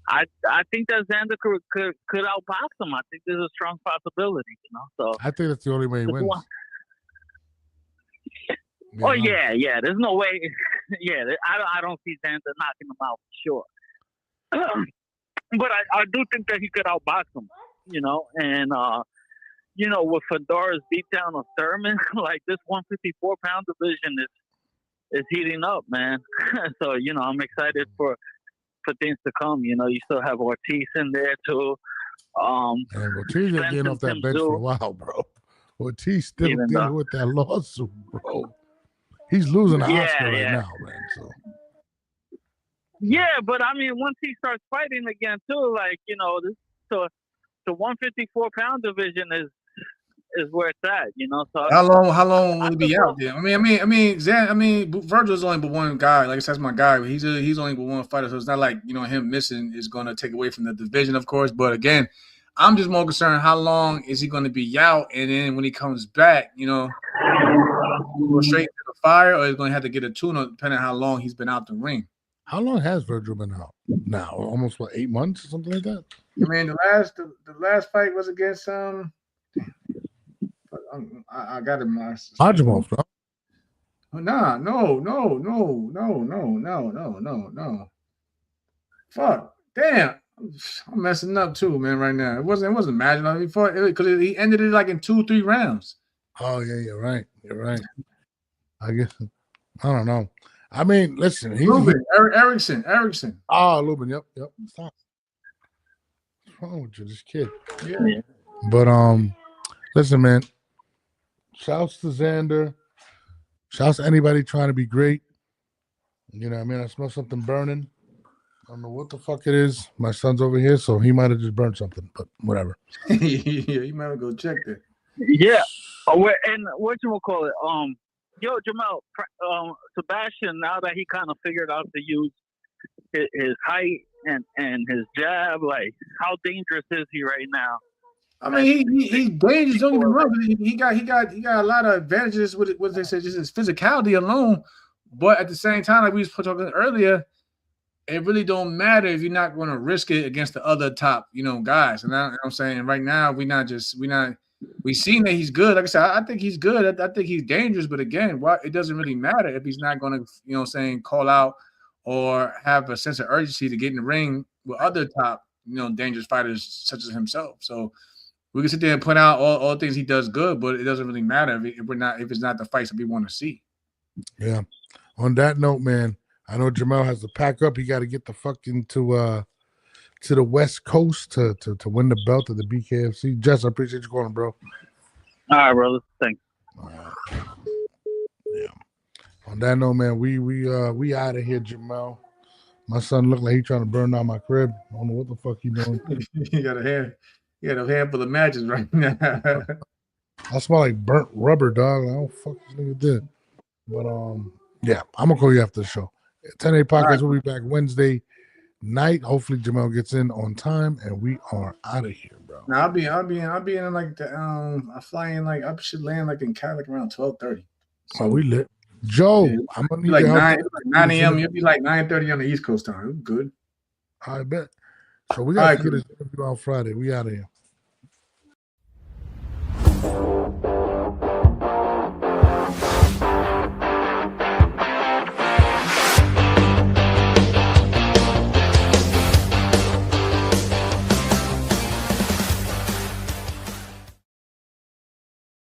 I think that Xander could outbox him. I think there's a strong possibility, So I think that's the only way he wins. Yeah. There's no way. Yeah, I don't see Xander knocking him out for sure. But I do think that he could outbox him, and with Fundora's beatdown of Thurman, like this 154-pound division is heating up, man. So I'm excited for things to come. You still have Ortiz in there too. Ortiz is getting off that bench for a while, bro. Ortiz still dealing with that lawsuit, bro. He's losing the Oscar right now, man. So. Yeah, but I mean, once he starts fighting again too, like the 154-pound division is where it's at, So how long will he be out there? I mean, Virgil's only but one guy. Like I said, that's my guy. But he's only but one fighter, so it's not like him missing is going to take away from the division, of course. But again, I'm just more concerned how long is he going to be out, and then when he comes back, go straight to the fire, or he's going to have to get a tune-up depending on how long he's been out the ring. How long has Virgil been out now? Almost 8 months or something like that. I mean, the last fight was against I got him. Majimov, bro. Nah, no. Fuck, damn. I'm messing up too, man. Right now, it wasn't Majimov before because he ended it like in 2-3 rounds. Oh yeah, you're right. I guess I don't know. I mean, listen, Lubin, Erickson. Oh, Lubin, yep. Stop. What's wrong with you, this kid? Yeah. But listen, man. Shouts to Xander. Shouts to anybody trying to be great. You know what I mean? I smell something burning. I don't know what the fuck it is. My son's over here, so he might have just burned something, but whatever. Yeah, you might have go check that. Yeah. And what you will call it? Yo, Jamal, Sebastian, now that he kind of figured out to use his height and his jab, like, how dangerous is he right now? I mean, he's dangerous. Don't get me wrong. He got a lot of advantages with it. What they say, just his physicality alone. But at the same time, like we was talking earlier, it really don't matter if you're not going to risk it against the other top, guys. And I'm saying right now, we seen that he's good. Like I said, I think he's good. I think he's dangerous. But again, it doesn't really matter if he's not going to, call out or have a sense of urgency to get in the ring with other top, dangerous fighters such as himself. So we can sit there and point out all the things he does good, but it doesn't really matter if it's not the fights that we want to see. Yeah. On that note, man, I know Jamal has to pack up. He got to get the fuck into to the West Coast to win the belt of the BKFC. Jess, I appreciate you calling, bro. All right, brother. Thanks. All right. Yeah. On that note, man, we out of here, Jamal. My son looked like he trying to burn down my crib. I don't know what the fuck he doing. You got a handful of matches right now. I smell like burnt rubber, dog. I don't fuck this nigga did. But yeah, I'm gonna call you after the show. 10-8 podcast. Right. We'll be back Wednesday night. Hopefully Jamal gets in on time, and we are out of here, bro. Now I'll be in like the I fly in like I should land like in Cali like around 12:30. So we lit. Joe, yeah, I'm gonna need like 9 a.m. You'll be like 9:30 on the East Coast time. Good. I bet. So we gotta get this interview on Friday. We out of here.